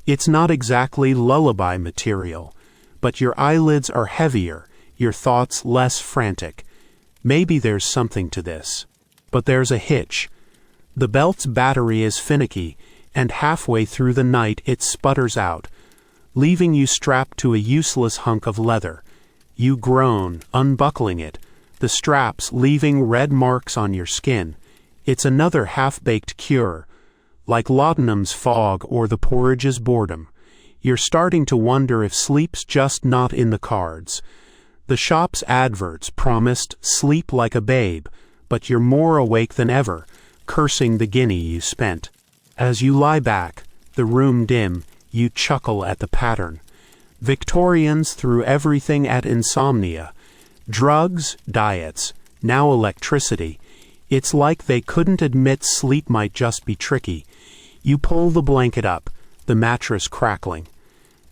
It's not exactly lullaby material, but your eyelids are heavier, your thoughts less frantic. Maybe there's something to this. But there's a hitch. The belt's battery is finicky, and halfway through the night it sputters out, leaving you strapped to a useless hunk of leather. You groan, unbuckling it, the straps leaving red marks on your skin. It's another half-baked cure, like laudanum's fog or the porridge's boredom. You're starting to wonder if sleep's just not in the cards. The shop's adverts promised sleep like a babe, but you're more awake than ever, cursing the guinea you spent. As you lie back, the room dim, you chuckle at the pattern. Victorians threw everything at insomnia. Drugs, diets, now electricity. It's like they couldn't admit sleep might just be tricky. You pull the blanket up, the mattress crackling.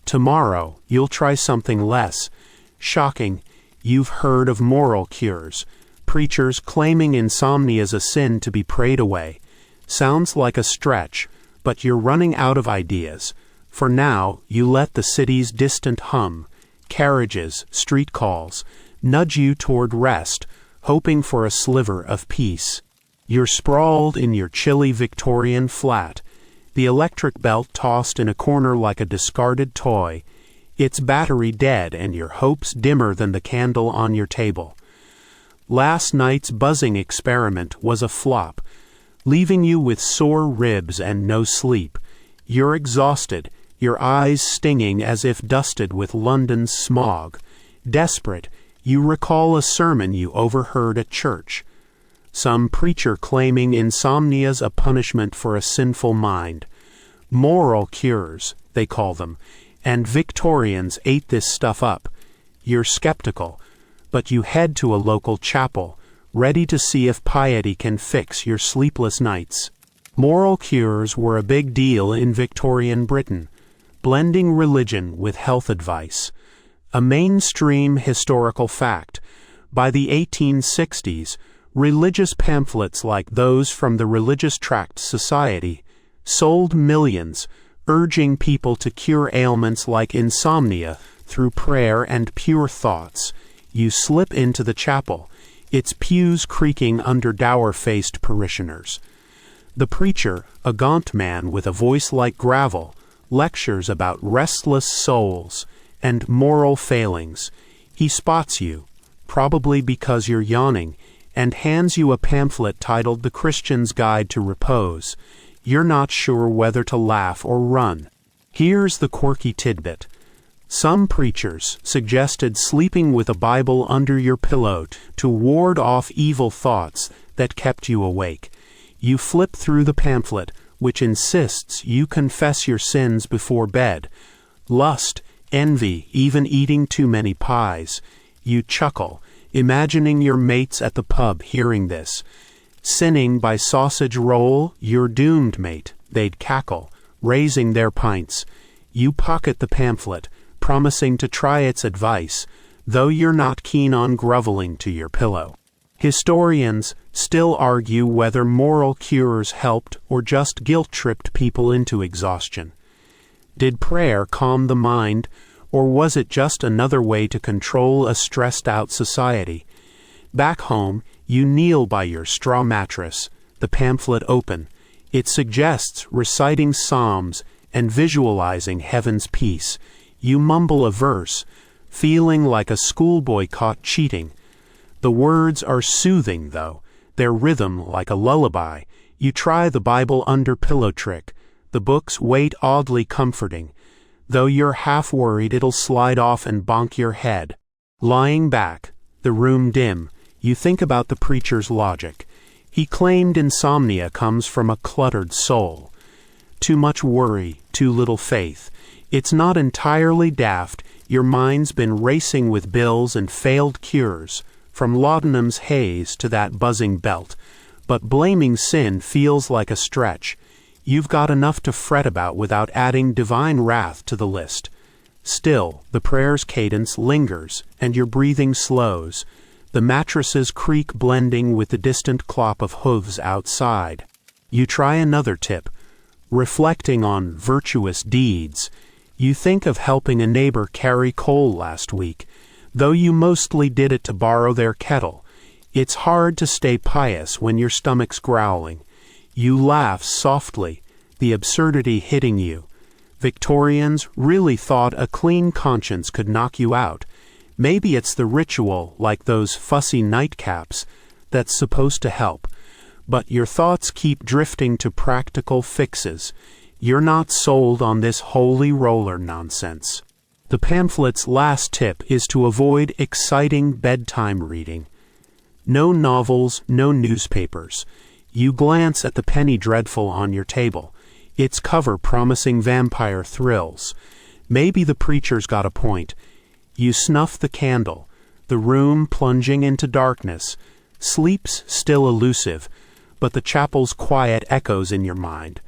Tomorrow, you'll try something less. Shocking, you've heard of moral cures. Preachers claiming insomnia's a sin to be prayed away. Sounds like a stretch, but you're running out of ideas. For now, you let the city's distant hum, carriages, street calls, nudge you toward rest, hoping for a sliver of peace. You're sprawled in your chilly Victorian flat, the electric belt tossed in a corner like a discarded toy, its battery dead and your hopes dimmer than the candle on your table. Last night's buzzing experiment was a flop, leaving you with sore ribs and no sleep. You're exhausted, your eyes stinging as if dusted with London's smog. Desperate, you recall a sermon you overheard at church. Some preacher claiming insomnia's a punishment for a sinful mind. Moral cures, they call them, and Victorians ate this stuff up. You're skeptical, but you head to a local chapel, ready to see if piety can fix your sleepless nights. Moral cures were a big deal in Victorian Britain, blending religion with health advice. A mainstream historical fact. By the 1860s, religious pamphlets like those from the Religious Tract Society sold millions, urging people to cure ailments like insomnia through prayer and pure thoughts. You slip into the chapel, its pews creaking under dour-faced parishioners. The preacher, a gaunt man with a voice like gravel, lectures about restless souls and moral failings. He spots you, probably because you're yawning, and hands you a pamphlet titled The Christian's Guide to Repose. You're not sure whether to laugh or run. Here's the quirky tidbit. Some preachers suggested sleeping with a Bible under your pillow to ward off evil thoughts that kept you awake. You flip through the pamphlet, which insists you confess your sins before bed. Lust, envy, even eating too many pies. You chuckle, imagining your mates at the pub hearing this. Sinning by sausage roll, you're doomed, mate, they'd cackle, raising their pints. You pocket the pamphlet, promising to try its advice, though you're not keen on groveling to your pillow. Historians still argue whether moral cures helped or just guilt-tripped people into exhaustion. Did prayer calm the mind, or was it just another way to control a stressed-out society? Back home, you kneel by your straw mattress, the pamphlet open. It suggests reciting psalms and visualizing heaven's peace. You mumble a verse, feeling like a schoolboy caught cheating. The words are soothing, though, their rhythm like a lullaby. You try the Bible under pillow trick. The book's weight oddly comforting, though you're half worried it'll slide off and bonk your head. Lying back, the room dim, you think about the preacher's logic. He claimed insomnia comes from a cluttered soul. Too much worry, too little faith. It's not entirely daft. Your mind's been racing with bills and failed cures, from laudanum's haze to that buzzing belt. But blaming sin feels like a stretch. You've got enough to fret about without adding divine wrath to the list. Still, the prayer's cadence lingers, and your breathing slows. The mattress's creak blending with the distant clop of hooves outside. You try another tip, reflecting on virtuous deeds. You think of helping a neighbor carry coal last week, though you mostly did it to borrow their kettle. It's hard to stay pious when your stomach's growling. You laugh softly, the absurdity hitting you. Victorians really thought a clean conscience could knock you out. Maybe it's the ritual, like those fussy nightcaps, that's supposed to help. But your thoughts keep drifting to practical fixes. You're not sold on this holy roller nonsense. The pamphlet's last tip is to avoid exciting bedtime reading. No novels, no newspapers. You glance at the penny dreadful on your table, its cover promising vampire thrills. Maybe the preacher's got a point. You snuff the candle, the room plunging into darkness. Sleep's still elusive, but the chapel's quiet echoes in your mind.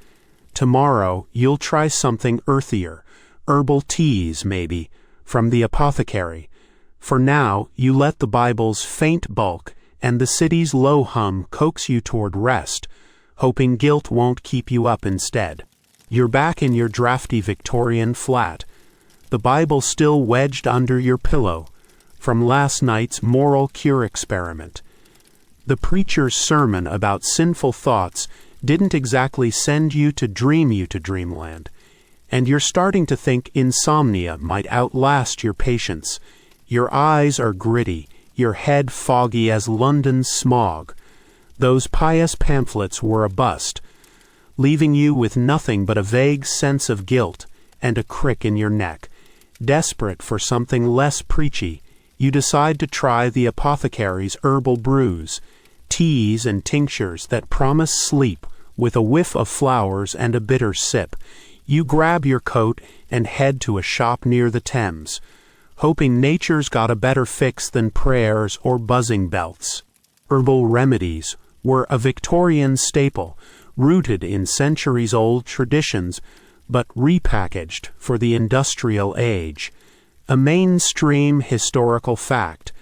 Tomorrow you'll try something earthier, herbal teas maybe, from the apothecary. For now, you let the Bible's faint bulk and the city's low hum coax you toward rest, hoping guilt won't keep you up instead. You're back in your drafty Victorian flat, the Bible still wedged under your pillow from last night's moral cure experiment. The preacher's sermon about sinful thoughts didn't exactly send you to dreamland, and you're starting to think insomnia might outlast your patience. Your eyes are gritty, your head foggy as London's smog. Those pious pamphlets were a bust, leaving you with nothing but a vague sense of guilt and a crick in your neck. Desperate for something less preachy, you decide to try the apothecary's herbal brews, teas and tinctures that promise sleep with a whiff of flowers and a bitter sip. You grab your coat and head to a shop near the Thames, hoping nature's got a better fix than prayers or buzzing belts. Herbal remedies were a Victorian staple, rooted in centuries-old traditions, but repackaged for the industrial age. A mainstream historical fact.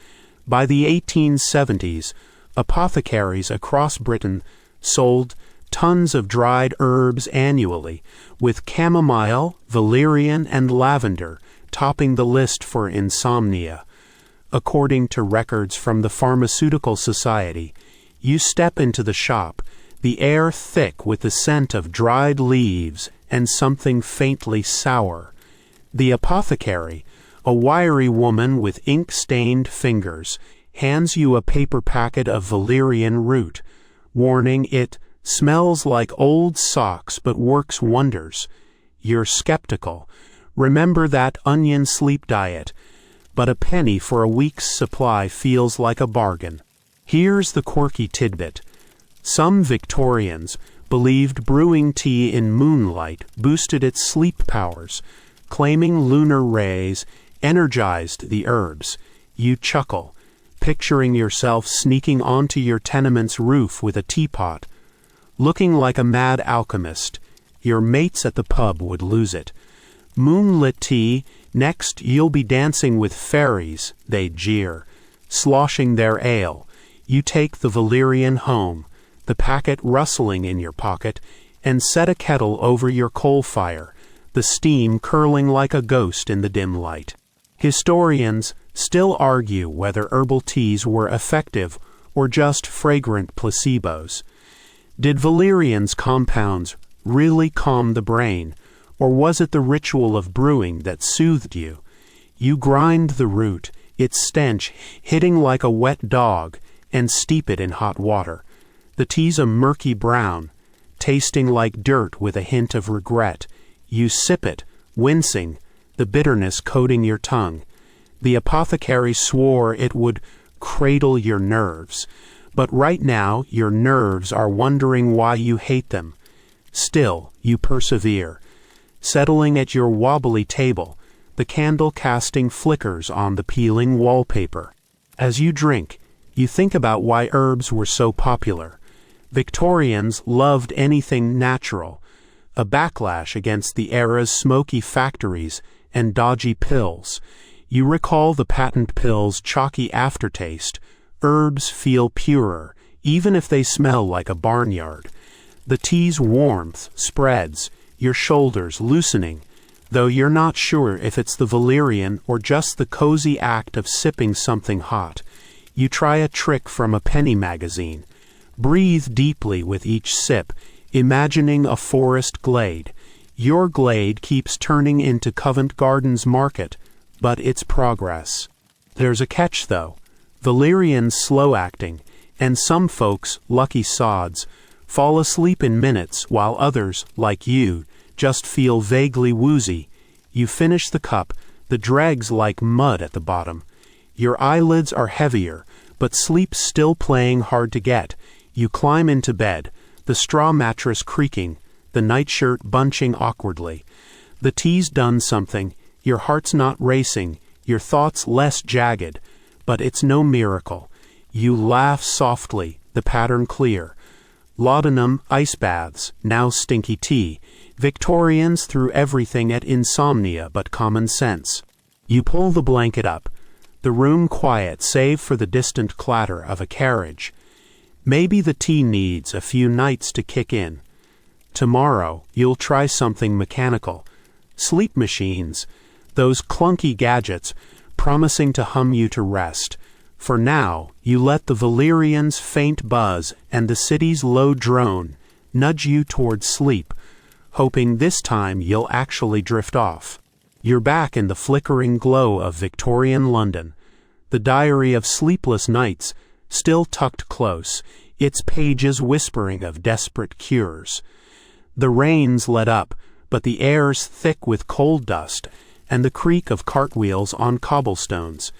By the 1870s, apothecaries across Britain sold tons of dried herbs annually, with chamomile, valerian, and lavender topping the list for insomnia. According to records from the Pharmaceutical Society, you step into the shop, the air thick with the scent of dried leaves and something faintly sour. The apothecary, a wiry woman with ink-stained fingers, hands you a paper packet of valerian root. Warning, it smells like old socks but works wonders. You're skeptical. Remember that onion sleep diet. But a penny for a week's supply feels like a bargain. Here's the quirky tidbit. Some Victorians believed brewing tea in moonlight boosted its sleep powers, claiming lunar rays energized the herbs. You chuckle, picturing yourself sneaking onto your tenement's roof with a teapot. Looking like a mad alchemist, your mates at the pub would lose it. Moonlit tea, next you'll be dancing with fairies, they jeer, sloshing their ale. You take the valerian home, the packet rustling in your pocket, and set a kettle over your coal fire, the steam curling like a ghost in the dim light. Historians still argue whether herbal teas were effective or just fragrant placebos. Did valerian's compounds really calm the brain, or was it the ritual of brewing that soothed you? You grind the root, its stench hitting like a wet dog, and steep it in hot water. The tea's a murky brown, tasting like dirt with a hint of regret. You sip it, wincing, the bitterness coating your tongue. The apothecary swore it would cradle your nerves, but right now your nerves are wondering why you hate them. Still, you persevere. Settling at your wobbly table, the candle casting flickers on the peeling wallpaper. As you drink, you think about why herbs were so popular. Victorians loved anything natural, a backlash against the era's smoky factories and dodgy pills. You recall the patent pill's chalky aftertaste. Herbs feel purer, even if they smell like a barnyard. The tea's warmth spreads, your shoulders loosening, though you're not sure if it's the valerian or just the cozy act of sipping something hot. You try a trick from a penny magazine. Breathe deeply with each sip, imagining a forest glade. Your glade keeps turning into Covent Garden's market, but it's progress. There's a catch, though. Valerian's slow-acting, and some folks, lucky sods, fall asleep in minutes while others, like you, just feel vaguely woozy. You finish the cup, the dregs like mud at the bottom. Your eyelids are heavier, but sleep's still playing hard to get. You climb into bed, the straw mattress creaking, the nightshirt bunching awkwardly. The tea's done something, your heart's not racing, your thoughts less jagged, but it's no miracle. You laugh softly, the pattern clear. Laudanum ice baths, now stinky tea. Victorians threw everything at insomnia but common sense. You pull the blanket up, the room quiet save for the distant clatter of a carriage. Maybe the tea needs a few nights to kick in. Tomorrow you'll try something mechanical. Sleep machines, those clunky gadgets promising to hum you to rest. For now, you let the valerian's faint buzz and the city's low drone nudge you toward sleep, hoping this time you'll actually drift off. You're back in the flickering glow of Victorian London, the diary of sleepless nights still tucked close, its pages whispering of desperate cures. The rain's let up, but the air's thick with coal dust and the creak of cartwheels on cobblestones.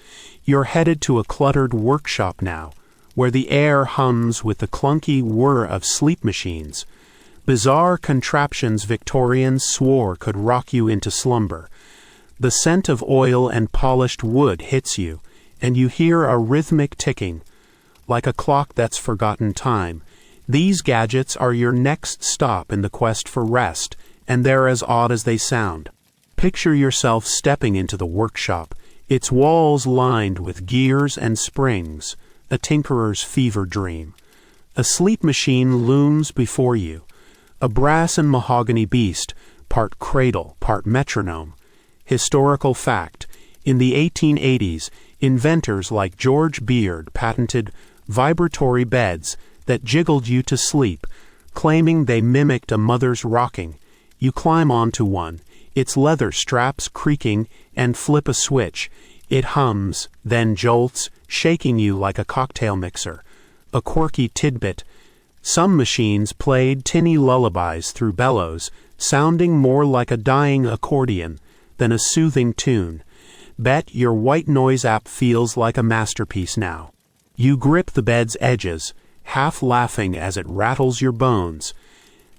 You're headed to a cluttered workshop now, where the air hums with the clunky whir of sleep machines. Bizarre contraptions Victorians swore could rock you into slumber. The scent of oil and polished wood hits you, and you hear a rhythmic ticking, like a clock that's forgotten time. These gadgets are your next stop in the quest for rest, and they're as odd as they sound. Picture yourself stepping into the workshop, its walls lined with gears and springs, a tinkerer's fever dream. A sleep machine looms before you, a brass and mahogany beast, part cradle, part metronome. Historical fact, in the 1880s, inventors like George Beard patented vibratory beds that jiggled you to sleep, claiming they mimicked a mother's rocking. You climb onto one, its leather straps creaking, and flip a switch. It hums, then jolts, shaking you like a cocktail mixer. A quirky tidbit: some machines played tinny lullabies through bellows, sounding more like a dying accordion than a soothing tune. Bet your white noise app feels like a masterpiece now. You grip the bed's edges, half laughing as it rattles your bones.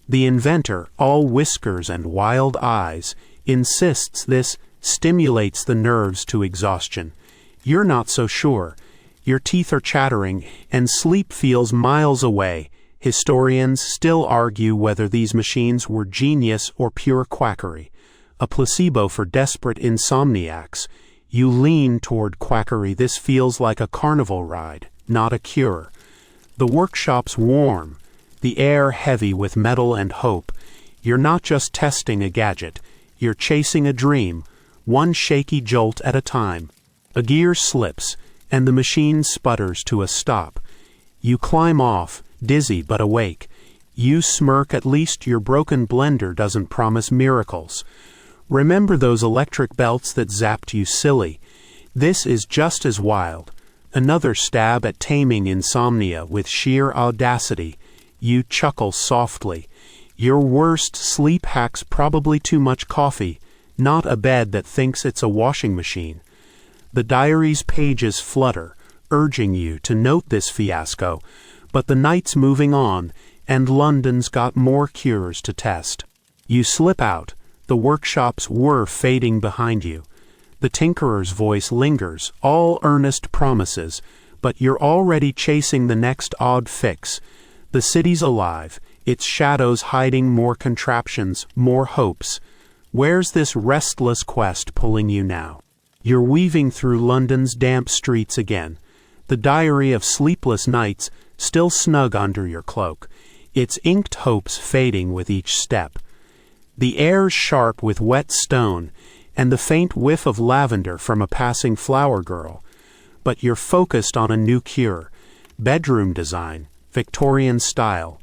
The inventor, all whiskers and wild eyes, insists this stimulates the nerves to exhaustion. You're not so sure. Your teeth are chattering, and sleep feels miles away. Historians still argue whether these machines were genius or pure quackery, a placebo for desperate insomniacs. You lean toward quackery. This feels like a carnival ride, not a cure. The workshop's warm, the air heavy with metal and hope. You're not just testing a gadget, you're chasing a dream, one shaky jolt at a time. A gear slips, and the machine sputters to a stop. You climb off, dizzy but awake. You smirk. At least your broken blender doesn't promise miracles. Remember those electric belts that zapped you silly? This is just as wild. Another stab at taming insomnia with sheer audacity. You chuckle softly. Your worst sleep hack's probably too much coffee, not a bed that thinks it's a washing machine. The diary's pages flutter, urging you to note this fiasco, but the night's moving on, and London's got more cures to test. You slip out, the workshop's whir fading behind you. The tinkerer's voice lingers, all earnest promises, but you're already chasing the next odd fix. The city's alive, its shadows hiding more contraptions, more hopes. Where's this restless quest pulling you now? You're weaving through London's damp streets again, the diary of sleepless nights still snug under your cloak, its inked hopes fading with each step. The air's sharp with wet stone, and the faint whiff of lavender from a passing flower girl. But you're focused on a new cure, bedroom design, Victorian style.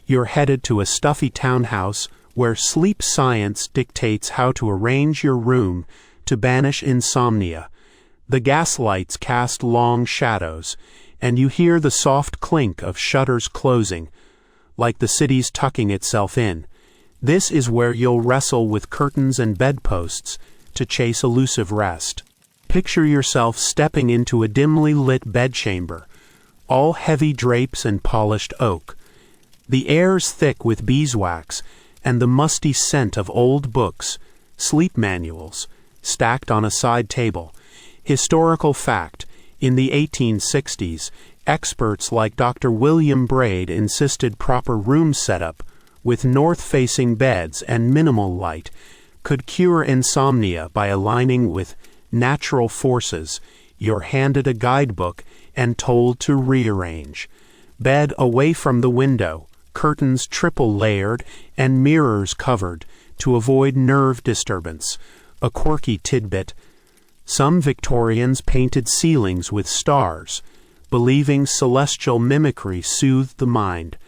You're headed to a stuffy townhouse where sleep science dictates how to arrange your room to banish insomnia. The gaslights cast long shadows, and you hear the soft clink of shutters closing, like the city's tucking itself in. This is where you'll wrestle with curtains and bedposts to chase elusive rest. Picture yourself stepping into a dimly lit bedchamber, all heavy drapes and polished oak. The air's thick with beeswax and the musty scent of old books, sleep manuals, stacked on a side table. Historical fact: in the 1860s, experts like Dr. William Braid insisted proper room setup, with north-facing beds and minimal light, could cure insomnia by aligning with natural forces. You're handed a guidebook and told to rearrange. Bed away from the window, curtains triple-layered, and mirrors covered to avoid nerve disturbance. A quirky tidbit: some Victorians painted ceilings with stars, believing celestial mimicry soothed the mind.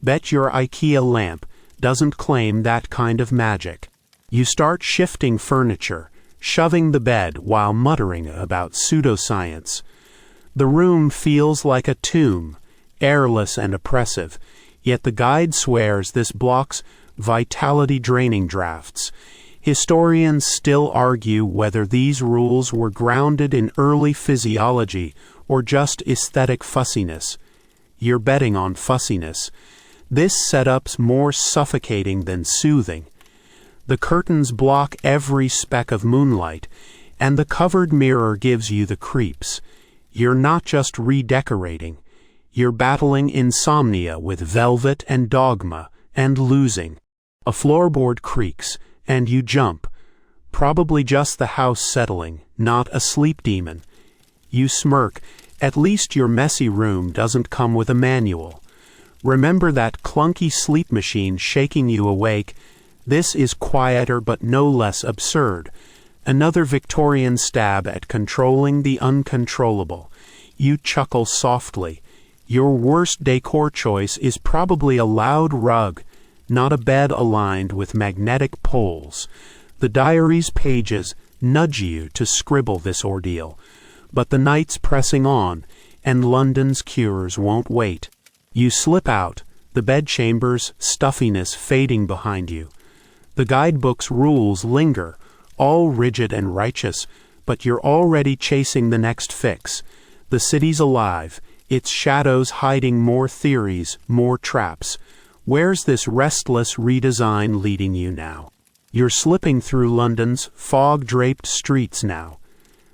Bet your IKEA lamp doesn't claim that kind of magic. You start shifting furniture, shoving the bed while muttering about pseudoscience. The room feels like a tomb, airless and oppressive, yet the guide swears this blocks vitality-draining drafts. Historians still argue whether these rules were grounded in early physiology or just aesthetic fussiness. You're betting on fussiness. This setup's more suffocating than soothing. The curtains block every speck of moonlight, and the covered mirror gives you the creeps. You're not just redecorating. You're battling insomnia with velvet and dogma, and losing. A floorboard creaks, and you jump. Probably just the house settling, not a sleep demon. You smirk. At least your messy room doesn't come with a manual. Remember that clunky sleep machine shaking you awake? This is quieter but no less absurd. Another Victorian stab at controlling the uncontrollable. You chuckle softly. Your worst decor choice is probably a loud rug, not a bed aligned with magnetic poles. The diary's pages nudge you to scribble this ordeal, But the night's pressing on, and London's cures won't wait. You slip out, the bedchamber's stuffiness fading behind you. The guidebook's rules linger, all rigid and righteous, but you're already chasing the next fix. The city's alive, its shadows hiding more theories, more traps. Where's this restless redesign leading you now? You're slipping through London's fog-draped streets now.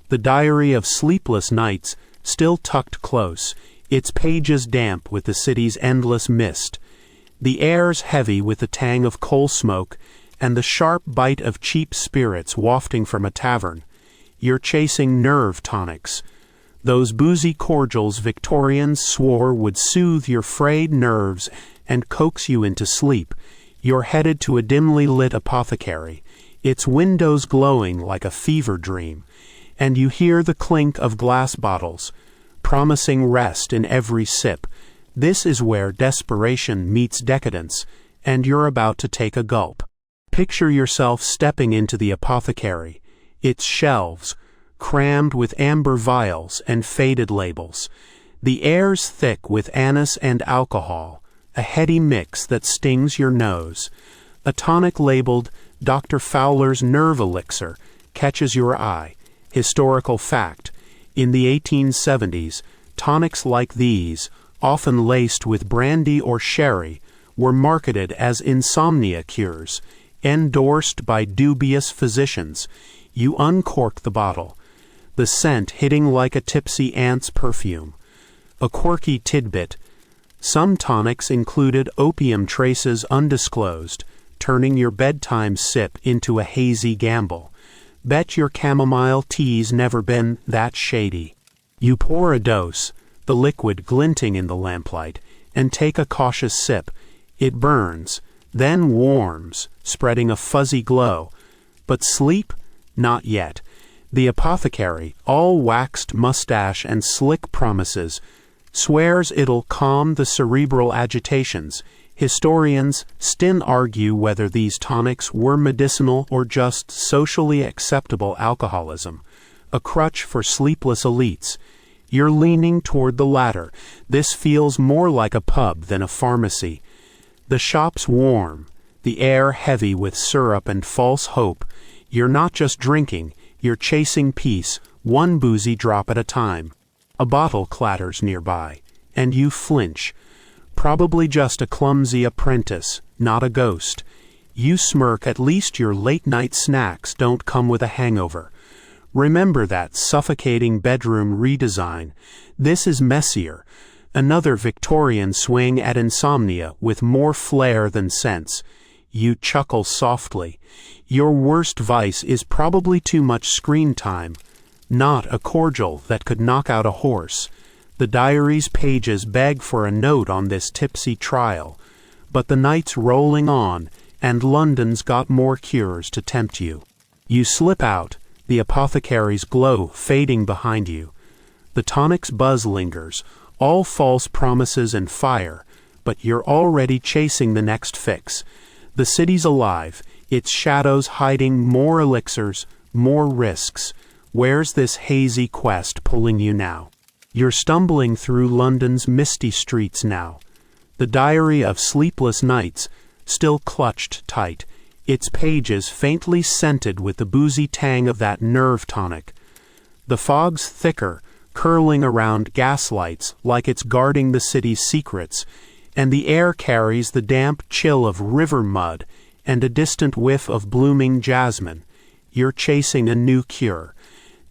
The diary of sleepless nights, still tucked close, its pages damp with the city's endless mist. The air's heavy with the tang of coal smoke and the sharp bite of cheap spirits wafting from a tavern. You're chasing nerve tonics. Those boozy cordials Victorians swore would soothe your frayed nerves and coax you into sleep. You're headed to a dimly lit apothecary, its windows glowing like a fever dream, and you hear the clink of glass bottles, promising rest in every sip. This is where desperation meets decadence, and you're about to take a gulp. Picture yourself stepping into the apothecary, its shelves crammed with amber vials and faded labels. The air's thick with anise and alcohol, a heady mix that stings your nose. A tonic labeled Dr. Fowler's Nerve Elixir catches your eye. Historical fact: in the 1870s, tonics like these, often laced with brandy or sherry, were marketed as insomnia cures, endorsed by dubious physicians. You uncork the bottle, the scent hitting like a tipsy ant's perfume. A quirky tidbit: some tonics included opium traces undisclosed, turning your bedtime sip into a hazy gamble. Bet your chamomile tea's never been that shady. You pour a dose, the liquid glinting in the lamplight, and take a cautious sip. It burns, then warms, spreading a fuzzy glow. But sleep? Not yet. The apothecary, all waxed mustache and slick promises, swears it'll calm the cerebral agitations. Historians still argue whether these tonics were medicinal or just socially acceptable alcoholism, a crutch for sleepless elites. You're leaning toward the latter. This feels more like a pub than a pharmacy. The shop's warm, the air heavy with syrup and false hope. You're not just drinking, you're chasing peace, one boozy drop at a time. A bottle clatters nearby, and you flinch. Probably just a clumsy apprentice, not a ghost. You smirk, at least your late-night snacks don't come with a hangover. Remember that suffocating bedroom redesign. This is messier. Another Victorian swing at insomnia with more flair than sense. You chuckle softly. Your worst vice is probably too much screen time, not a cordial that could knock out a horse. The diary's pages beg for a note on this tipsy trial, but the night's rolling on, and London's got more cures to tempt you. You slip out, the apothecary's glow fading behind you. The tonic's buzz lingers, all false promises and fire, but you're already chasing the next fix. The city's alive, its shadows hiding more elixirs, more risks. Where's this hazy quest pulling you now? You're stumbling through London's misty streets now. The diary of sleepless nights, still clutched tight, its pages faintly scented with the boozy tang of that nerve tonic. The fog's thicker, curling around gaslights like it's guarding the city's secrets, and the air carries the damp chill of river mud and a distant whiff of blooming jasmine. You're chasing a new cure.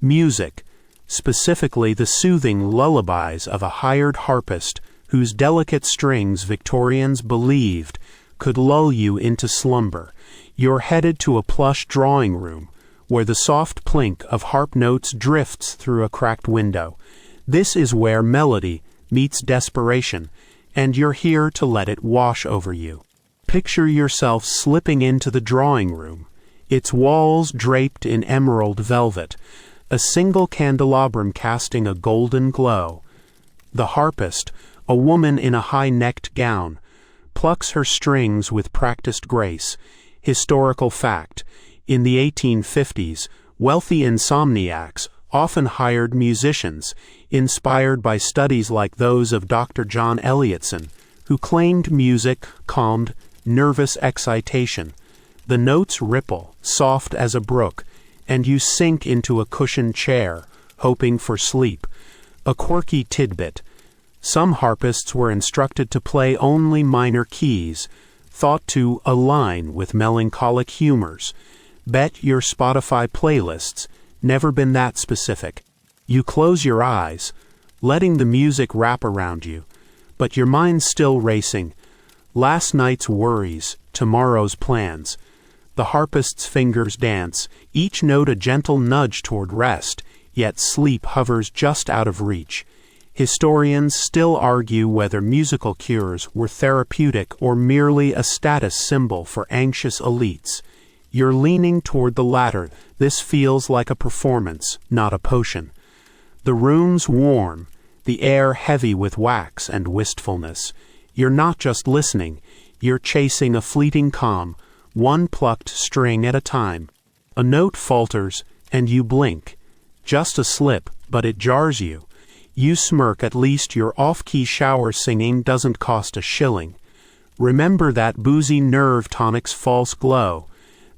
Music, specifically the soothing lullabies of a hired harpist whose delicate strings Victorians believed could lull you into slumber. You're headed to a plush drawing room where the soft plink of harp notes drifts through a cracked window. This is where melody meets desperation, and you're here to let it wash over you. Picture yourself slipping into the drawing room, its walls draped in emerald velvet, a single candelabrum casting a golden glow. The harpist, a woman in a high-necked gown, plucks her strings with practiced grace. Historical fact: in the 1850s, wealthy insomniacs, often hired musicians, inspired by studies like those of Dr. John Elliotson, who claimed music calmed nervous excitation. The notes ripple, soft as a brook, and you sink into a cushioned chair, hoping for sleep. A quirky tidbit: some harpists were instructed to play only minor keys, thought to align with melancholic humors. Bet your Spotify playlists never been that specific. You close your eyes, letting the music wrap around you, but your mind's still racing. Last night's worries, tomorrow's plans. The harpist's fingers dance, each note a gentle nudge toward rest, yet sleep hovers just out of reach. Historians still argue whether musical cures were therapeutic or merely a status symbol for anxious elites. You're leaning toward the latter. This feels like a performance, not a potion. The room's warm, the air heavy with wax and wistfulness. You're not just listening, you're chasing a fleeting calm, one plucked string at a time. A note falters, and you blink. Just a slip, but it jars you. You smirk. At least your off-key shower singing doesn't cost a shilling. Remember that boozy nerve tonic's false glow.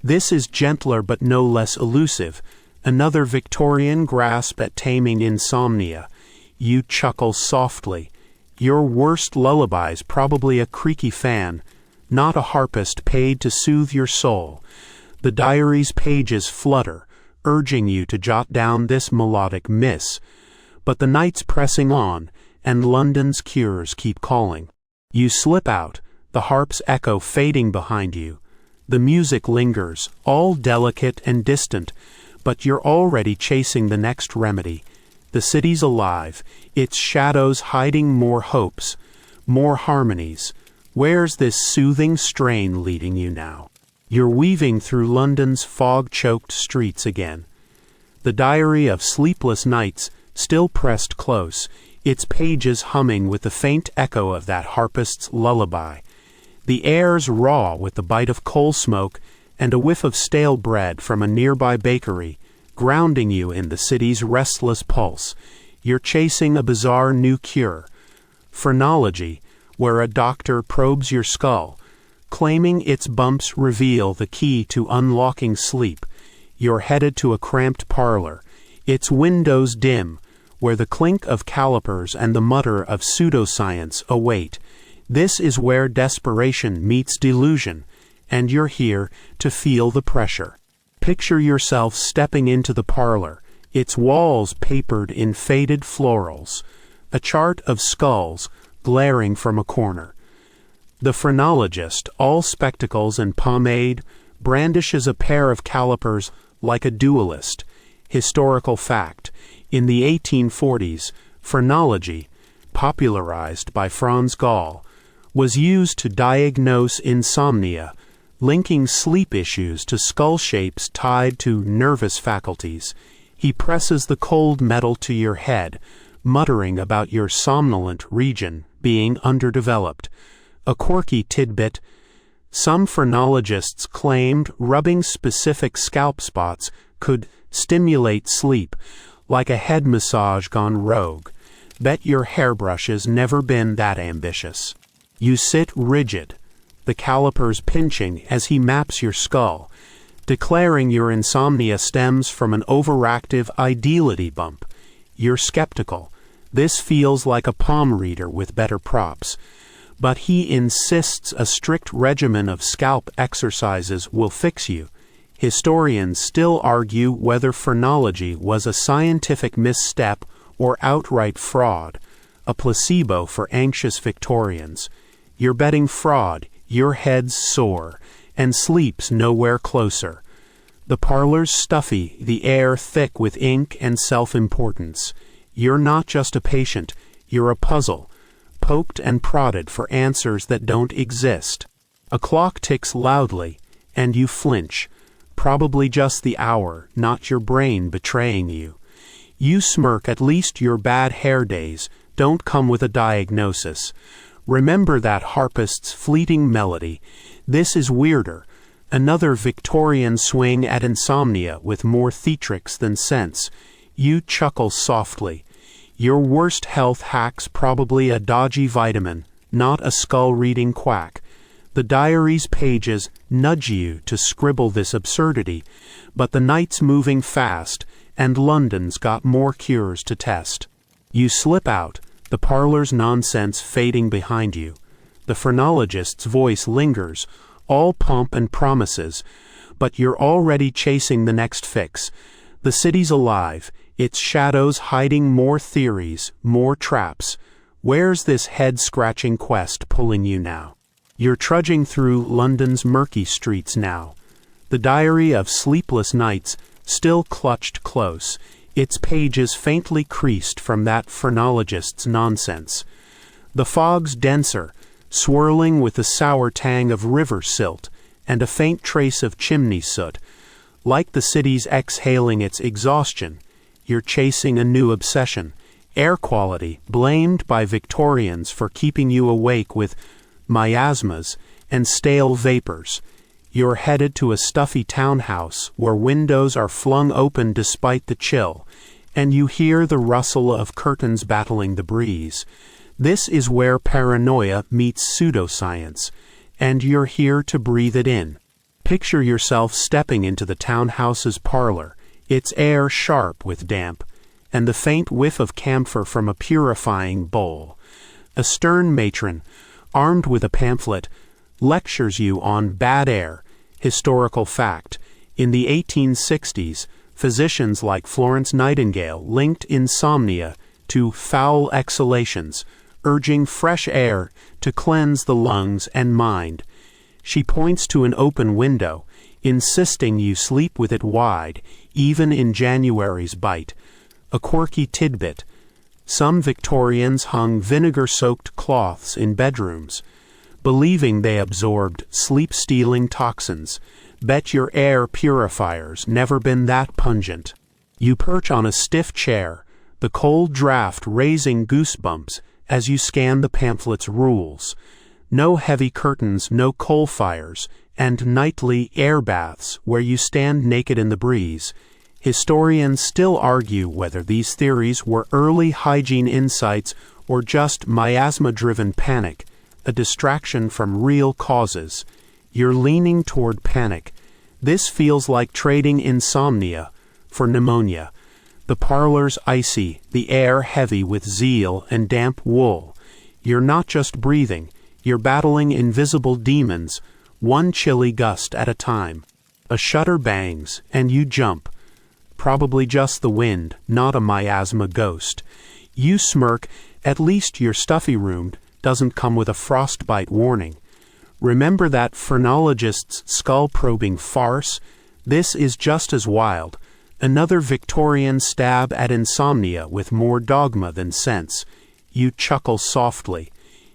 This is gentler but no less elusive, another Victorian grasp at taming insomnia. You chuckle softly. Your worst lullaby's probably a creaky fan, not a harpist paid to soothe your soul. The diary's pages flutter, urging you to jot down this melodic miss. But the night's pressing on, and London's cures keep calling. You slip out, the harp's echo fading behind you. The music lingers, all delicate and distant, but you're already chasing the next remedy. The city's alive, its shadows hiding more hopes, more harmonies. Where's this soothing strain leading you now? You're weaving through London's fog-choked streets again. The diary of sleepless nights, still pressed close, its pages humming with the faint echo of that harpist's lullaby. The air's raw with the bite of coal smoke and a whiff of stale bread from a nearby bakery, grounding you in the city's restless pulse. You're chasing a bizarre new cure. Phrenology, where a doctor probes your skull, claiming its bumps reveal the key to unlocking sleep. You're headed to a cramped parlor, its windows dim, where the clink of calipers and the mutter of pseudoscience await. This is where desperation meets delusion, and you're here to feel the pressure. Picture yourself stepping into the parlor, its walls papered in faded florals, a chart of skulls glaring from a corner. The phrenologist, all spectacles and pomade, brandishes a pair of calipers like a duelist. Historical fact: in the 1840s, phrenology, popularized by Franz Gall, was used to diagnose insomnia, linking sleep issues to skull shapes tied to nervous faculties. He presses the cold metal to your head, muttering about your somnolent region being underdeveloped. A quirky tidbit: some phrenologists claimed rubbing specific scalp spots could stimulate sleep, like a head massage gone rogue. Bet your hairbrush has never been that ambitious. You sit rigid, the calipers pinching as he maps your skull, declaring your insomnia stems from an overactive ideality bump. You're skeptical. This feels like a palm reader with better props. But he insists a strict regimen of scalp exercises will fix you. Historians still argue whether phrenology was a scientific misstep or outright fraud, a placebo for anxious Victorians. You're betting fraud, your head's sore, and sleep's nowhere closer. The parlor's stuffy, the air thick with ink and self-importance. You're not just a patient, you're a puzzle, poked and prodded for answers that don't exist. A clock ticks loudly, and you flinch. Probably just the hour, not your brain betraying you. You smirk. At least your bad hair days don't come with a diagnosis. Remember that harpist's fleeting melody. This is weirder. Another Victorian swing at insomnia with more theatrics than sense. You chuckle softly. Your worst health hack's probably a dodgy vitamin, not a skull-reading quack. The diary's pages nudge you to scribble this absurdity, but the night's moving fast, and London's got more cures to test. You slip out, the parlor's nonsense fading behind you. The phrenologist's voice lingers, all pomp and promises, but you're already chasing the next fix. The city's alive, its shadows hiding more theories, more traps. Where's this head-scratching quest pulling you now? You're trudging through London's murky streets now. The diary of sleepless nights still clutched close, its pages faintly creased from that phrenologist's nonsense. The fog's denser, swirling with the sour tang of river silt and a faint trace of chimney soot. Like the city's exhaling its exhaustion, you're chasing a new obsession, air quality blamed by Victorians for keeping you awake with miasmas and stale vapors. You're headed to a stuffy townhouse where windows are flung open despite the chill, and you hear the rustle of curtains battling the breeze. This is where paranoia meets pseudoscience, and you're here to breathe it in. Picture yourself stepping into the townhouse's parlor, its air sharp with damp, and the faint whiff of camphor from a purifying bowl. A stern matron, armed with a pamphlet, lectures you on bad air, historical fact. In the 1860s, physicians like Florence Nightingale linked insomnia to foul exhalations, urging fresh air to cleanse the lungs and mind. She points to an open window, insisting you sleep with it wide, even in January's bite. A quirky tidbit. Some Victorians hung vinegar-soaked cloths in bedrooms, believing they absorbed sleep-stealing toxins. Bet your air purifier's never been that pungent. You perch on a stiff chair, the cold draft raising goosebumps as you scan the pamphlet's rules. No heavy curtains, no coal fires, and nightly air baths where you stand naked in the breeze. Historians still argue whether these theories were early hygiene insights or just miasma-driven panic, a distraction from real causes. You're leaning toward panic. This feels like trading insomnia for pneumonia. The parlor's icy, the air heavy with zeal and damp wool. You're not just breathing, you're battling invisible demons, one chilly gust at a time. A shutter bangs, and you jump. Probably just the wind, not a miasma ghost. You smirk, at least your stuffy room doesn't come with a frostbite warning. Remember that phrenologist's skull-probing farce? This is just as wild. Another Victorian stab at insomnia with more dogma than sense. You chuckle softly.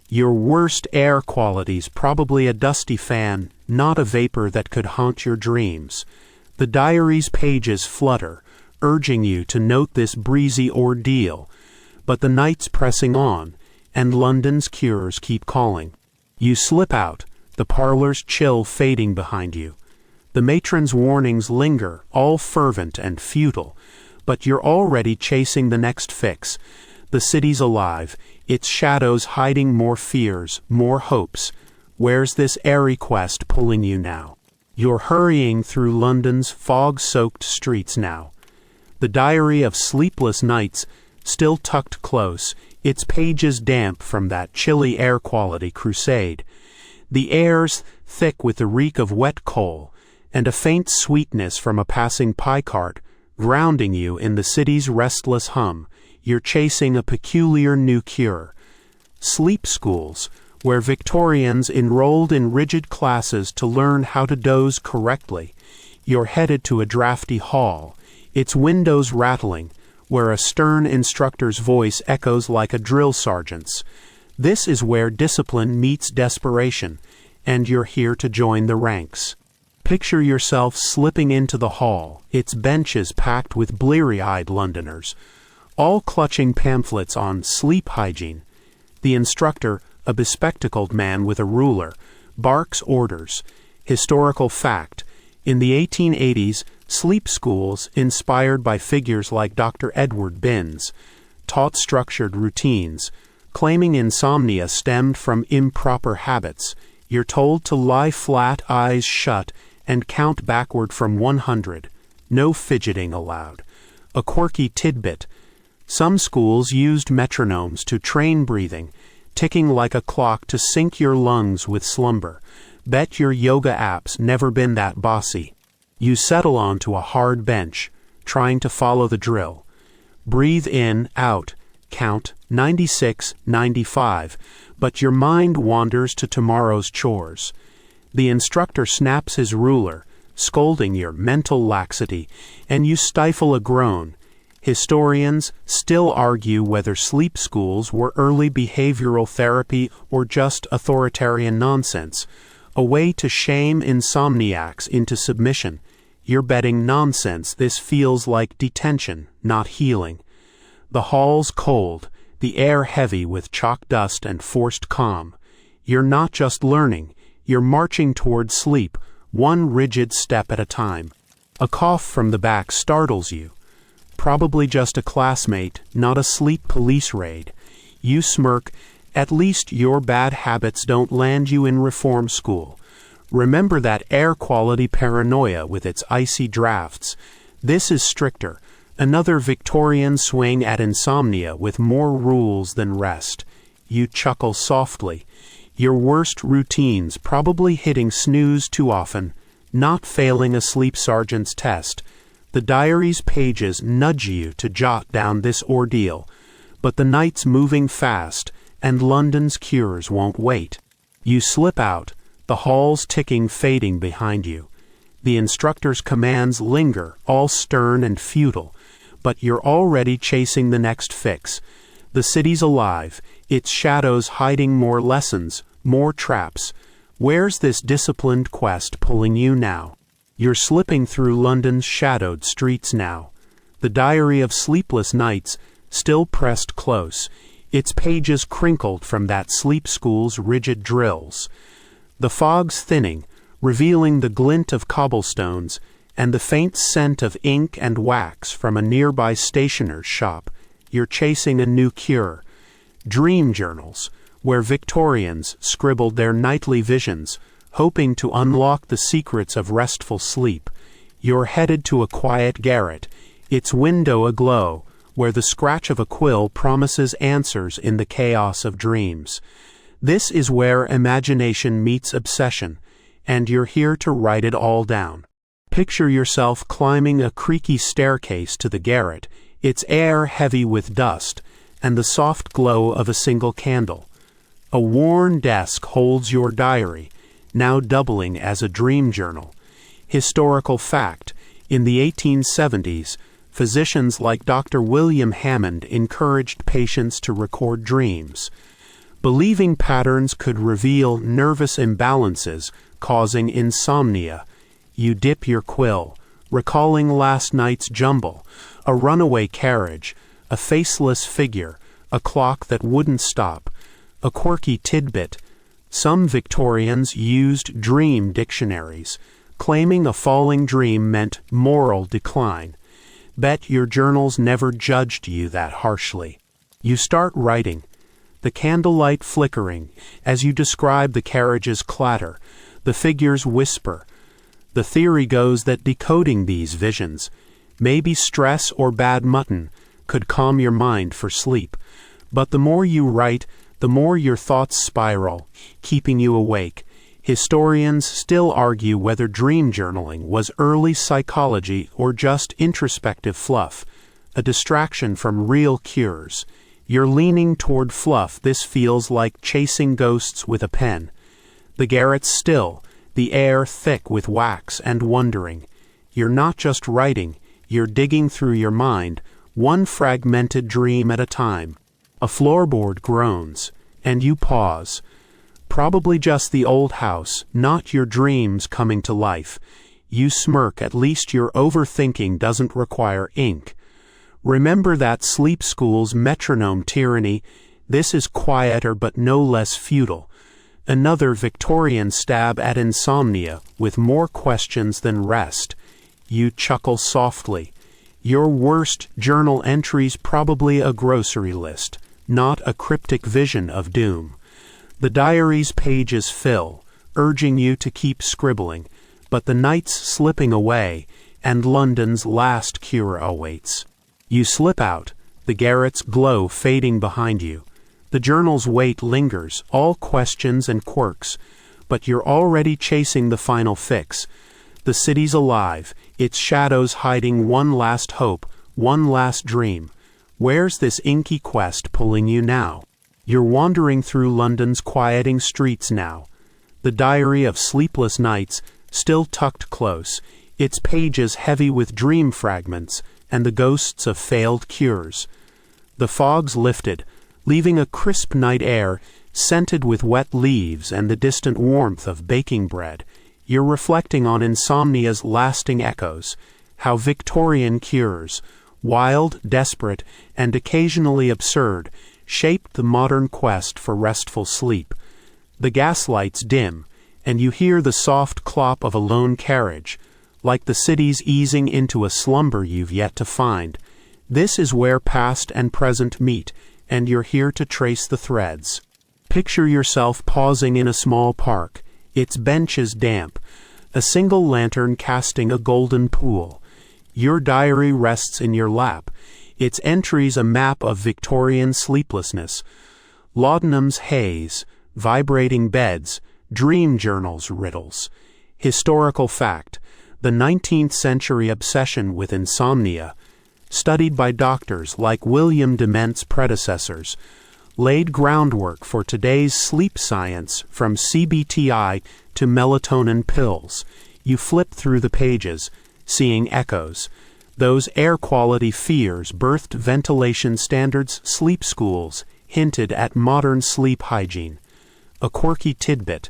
Your worst air quality's probably a dusty fan, not a vapor that could haunt your dreams. The diary's pages flutter, urging you to note this breezy ordeal. But the night's pressing on, and London's cures keep calling. You slip out, the parlor's chill fading behind you. The matron's warnings linger, all fervent and futile, but you're already chasing the next fix. The city's alive, its shadows hiding more fears, more hopes. Where's this airy quest pulling you now? You're hurrying through London's fog-soaked streets now. The diary of sleepless nights, still tucked close, its pages damp from that chilly air quality crusade. The air's thick with the reek of wet coal, and a faint sweetness from a passing pie cart, grounding you in the city's restless hum. You're chasing a peculiar new cure. Sleep schools, where Victorians enrolled in rigid classes to learn how to doze correctly. You're headed to a drafty hall, its windows rattling, where a stern instructor's voice echoes like a drill sergeant's. This is where discipline meets desperation, and you're here to join the ranks. Picture yourself slipping into the hall, its benches packed with bleary-eyed Londoners, all clutching pamphlets on sleep hygiene. The instructor, a bespectacled man with a ruler, barks orders. Historical fact: in the 1880s, Sleep schools, inspired by figures like Dr. Edward Binns, taught structured routines, claiming insomnia stemmed from improper habits. You're told to lie flat, eyes shut, and count backward from 100. No fidgeting allowed. A quirky tidbit: some schools used metronomes to train breathing, ticking like a clock to sync your lungs with slumber. Bet your yoga app's never been that bossy. You settle onto a hard bench, trying to follow the drill. Breathe in, out, count 96, 95, but your mind wanders to tomorrow's chores. The instructor snaps his ruler, scolding your mental laxity, and you stifle a groan. Historians still argue whether sleep schools were early behavioral therapy or just authoritarian nonsense, a way to shame insomniacs into submission. You're betting nonsense. This feels like detention, not healing. The hall's cold, the air heavy with chalk dust and forced calm. You're not just learning, you're marching toward sleep, one rigid step at a time. A cough from the back startles you. Probably just a classmate, not a sleep police raid. You smirk. At least your bad habits don't land you in reform school. Remember that air quality paranoia with its icy drafts. This is stricter. Another Victorian swing at insomnia with more rules than rest. You chuckle softly. Your worst routines probably hitting snooze too often, not failing a sleep sergeant's test. The diary's pages nudge you to jot down this ordeal, but the night's moving fast, and London's cures won't wait. You slip out, the hall's ticking fading behind you. The instructor's commands linger, all stern and futile, but you're already chasing the next fix. The city's alive, its shadows hiding more lessons, more traps. Where's this disciplined quest pulling you now? You're slipping through London's shadowed streets now. The diary of sleepless nights, still pressed close, its pages crinkled from that sleep school's rigid drills. The fog's thinning, revealing the glint of cobblestones and the faint scent of ink and wax from a nearby stationer's shop. You're chasing a new cure. Dream journals, where Victorians scribbled their nightly visions, hoping to unlock the secrets of restful sleep. You're headed to a quiet garret, its window aglow, where the scratch of a quill promises answers in the chaos of dreams. This is where imagination meets obsession, and you're here to write it all down. Picture yourself climbing a creaky staircase to the garret, its air heavy with dust, and the soft glow of a single candle. A worn desk holds your diary, now doubling as a dream journal. Historical fact: in the 1870s, physicians like Dr. William Hammond encouraged patients to record dreams, believing patterns could reveal nervous imbalances causing insomnia. You dip your quill, recalling last night's jumble, a runaway carriage, a faceless figure, a clock that wouldn't stop. A quirky tidbit: some Victorians used dream dictionaries, claiming a falling dream meant moral decline. Bet your journals never judged you that harshly. You start writing, the candlelight flickering as you describe the carriage's clatter, the figures whisper. The theory goes that decoding these visions, maybe stress or bad mutton, could calm your mind for sleep. But the more you write, the more your thoughts spiral, keeping you awake. Historians still argue whether dream journaling was early psychology or just introspective fluff, a distraction from real cures. You're leaning toward fluff. This feels like chasing ghosts with a pen. The garret's still, the air thick with wax and wondering. You're not just writing, you're digging through your mind, one fragmented dream at a time. A floorboard groans, and you pause. Probably just the old house, not your dreams coming to life. You smirk. At least your overthinking doesn't require ink. Remember that sleep school's metronome tyranny. This is quieter but no less futile. Another Victorian stab at insomnia with more questions than rest. You chuckle softly. Your worst journal entry's probably a grocery list, not a cryptic vision of doom. The diary's pages fill, urging you to keep scribbling, but the night's slipping away, and London's last cure awaits. You slip out, the garret's glow fading behind you. The journal's weight lingers, all questions and quirks, but you're already chasing the final fix. The city's alive, its shadows hiding one last hope, one last dream. Where's this inky quest pulling you now? You're wandering through London's quieting streets now. The diary of sleepless nights, still tucked close, its pages heavy with dream fragments and the ghosts of failed cures. The fog's lifted, leaving a crisp night air, scented with wet leaves and the distant warmth of baking bread. You're reflecting on insomnia's lasting echoes, how Victorian cures, wild, desperate, and occasionally absurd, shaped the modern quest for restful sleep. The gaslights dim, and you hear the soft clop of a lone carriage, like the city's easing into a slumber you've yet to find. This is where past and present meet, and you're here to trace the threads. Picture yourself pausing in a small park, its benches damp, a single lantern casting a golden pool. Your diary rests in your lap, its entries a map of Victorian sleeplessness, laudanum's haze, vibrating beds, dream journals riddles. Historical fact: the 19th century obsession with insomnia, studied by doctors like William Dement's predecessors, laid groundwork for today's sleep science from CBTI to melatonin pills. You flip through the pages, seeing echoes. Those air quality fears birthed ventilation standards, sleep schools, hinted at modern sleep hygiene. A quirky tidbit: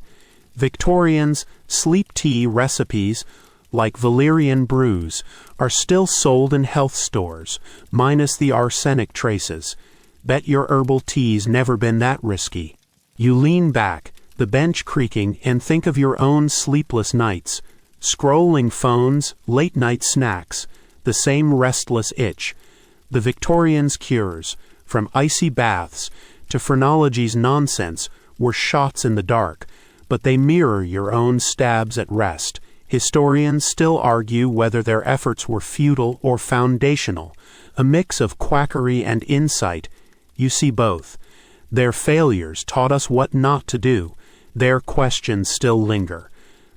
Victorians' sleep tea recipes, like valerian brews, are still sold in health stores, minus the arsenic traces. Bet your herbal tea's never been that risky. You lean back, the bench creaking, and think of your own sleepless nights. Scrolling phones, late-night snacks, the same restless itch. The Victorians' cures, from icy baths to phrenology's nonsense, were shots in the dark, but they mirror your own stabs at rest. Historians still argue whether their efforts were futile or foundational, a mix of quackery and insight. You see both. Their failures taught us what not to do. Their questions still linger.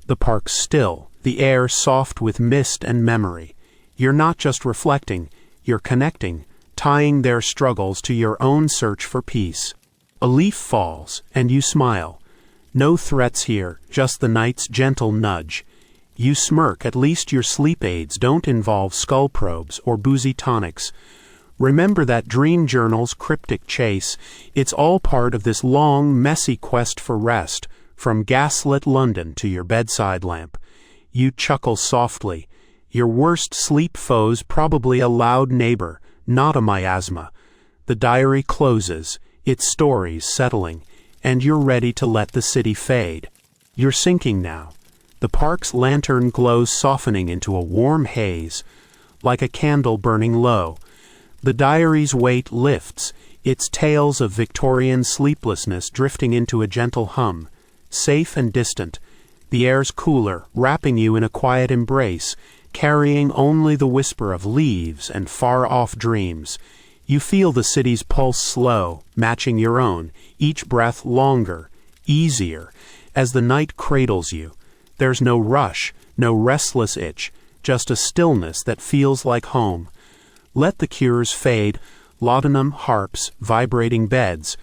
The park's still, the air soft with mist and memory. You're not just reflecting, you're connecting, tying their struggles to your own search for peace. A leaf falls, and you smile. No threats here, just the night's gentle nudge. You smirk, at least your sleep aids don't involve skull probes or boozy tonics. Remember that dream journal's cryptic chase. It's all part of this long, messy quest for rest, from gaslit London to your bedside lamp. You chuckle softly. Your worst sleep foe's probably a loud neighbor, not a miasma. The diary closes, its stories settling, and you're ready to let the city fade. You're sinking now. The park's lantern glows softening into a warm haze, like a candle burning low. The diary's weight lifts, its tales of Victorian sleeplessness drifting into a gentle hum, safe and distant. The air's cooler, wrapping you in a quiet embrace, carrying only the whisper of leaves and far-off dreams. You feel the city's pulse slow, matching your own, each breath longer, easier, as the night cradles you. There's no rush, no restless itch, just a stillness that feels like home. Let the cures fade, laudanum, harps, vibrating beds.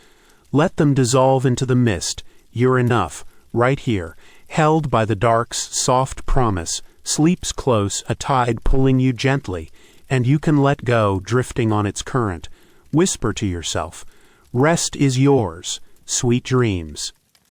Let them dissolve into the mist. You're enough, right here, held by the dark's soft promise. Sleep's close, a tide pulling you gently, and you can let go, drifting on its current. Whisper to yourself, rest is yours, sweet dreams.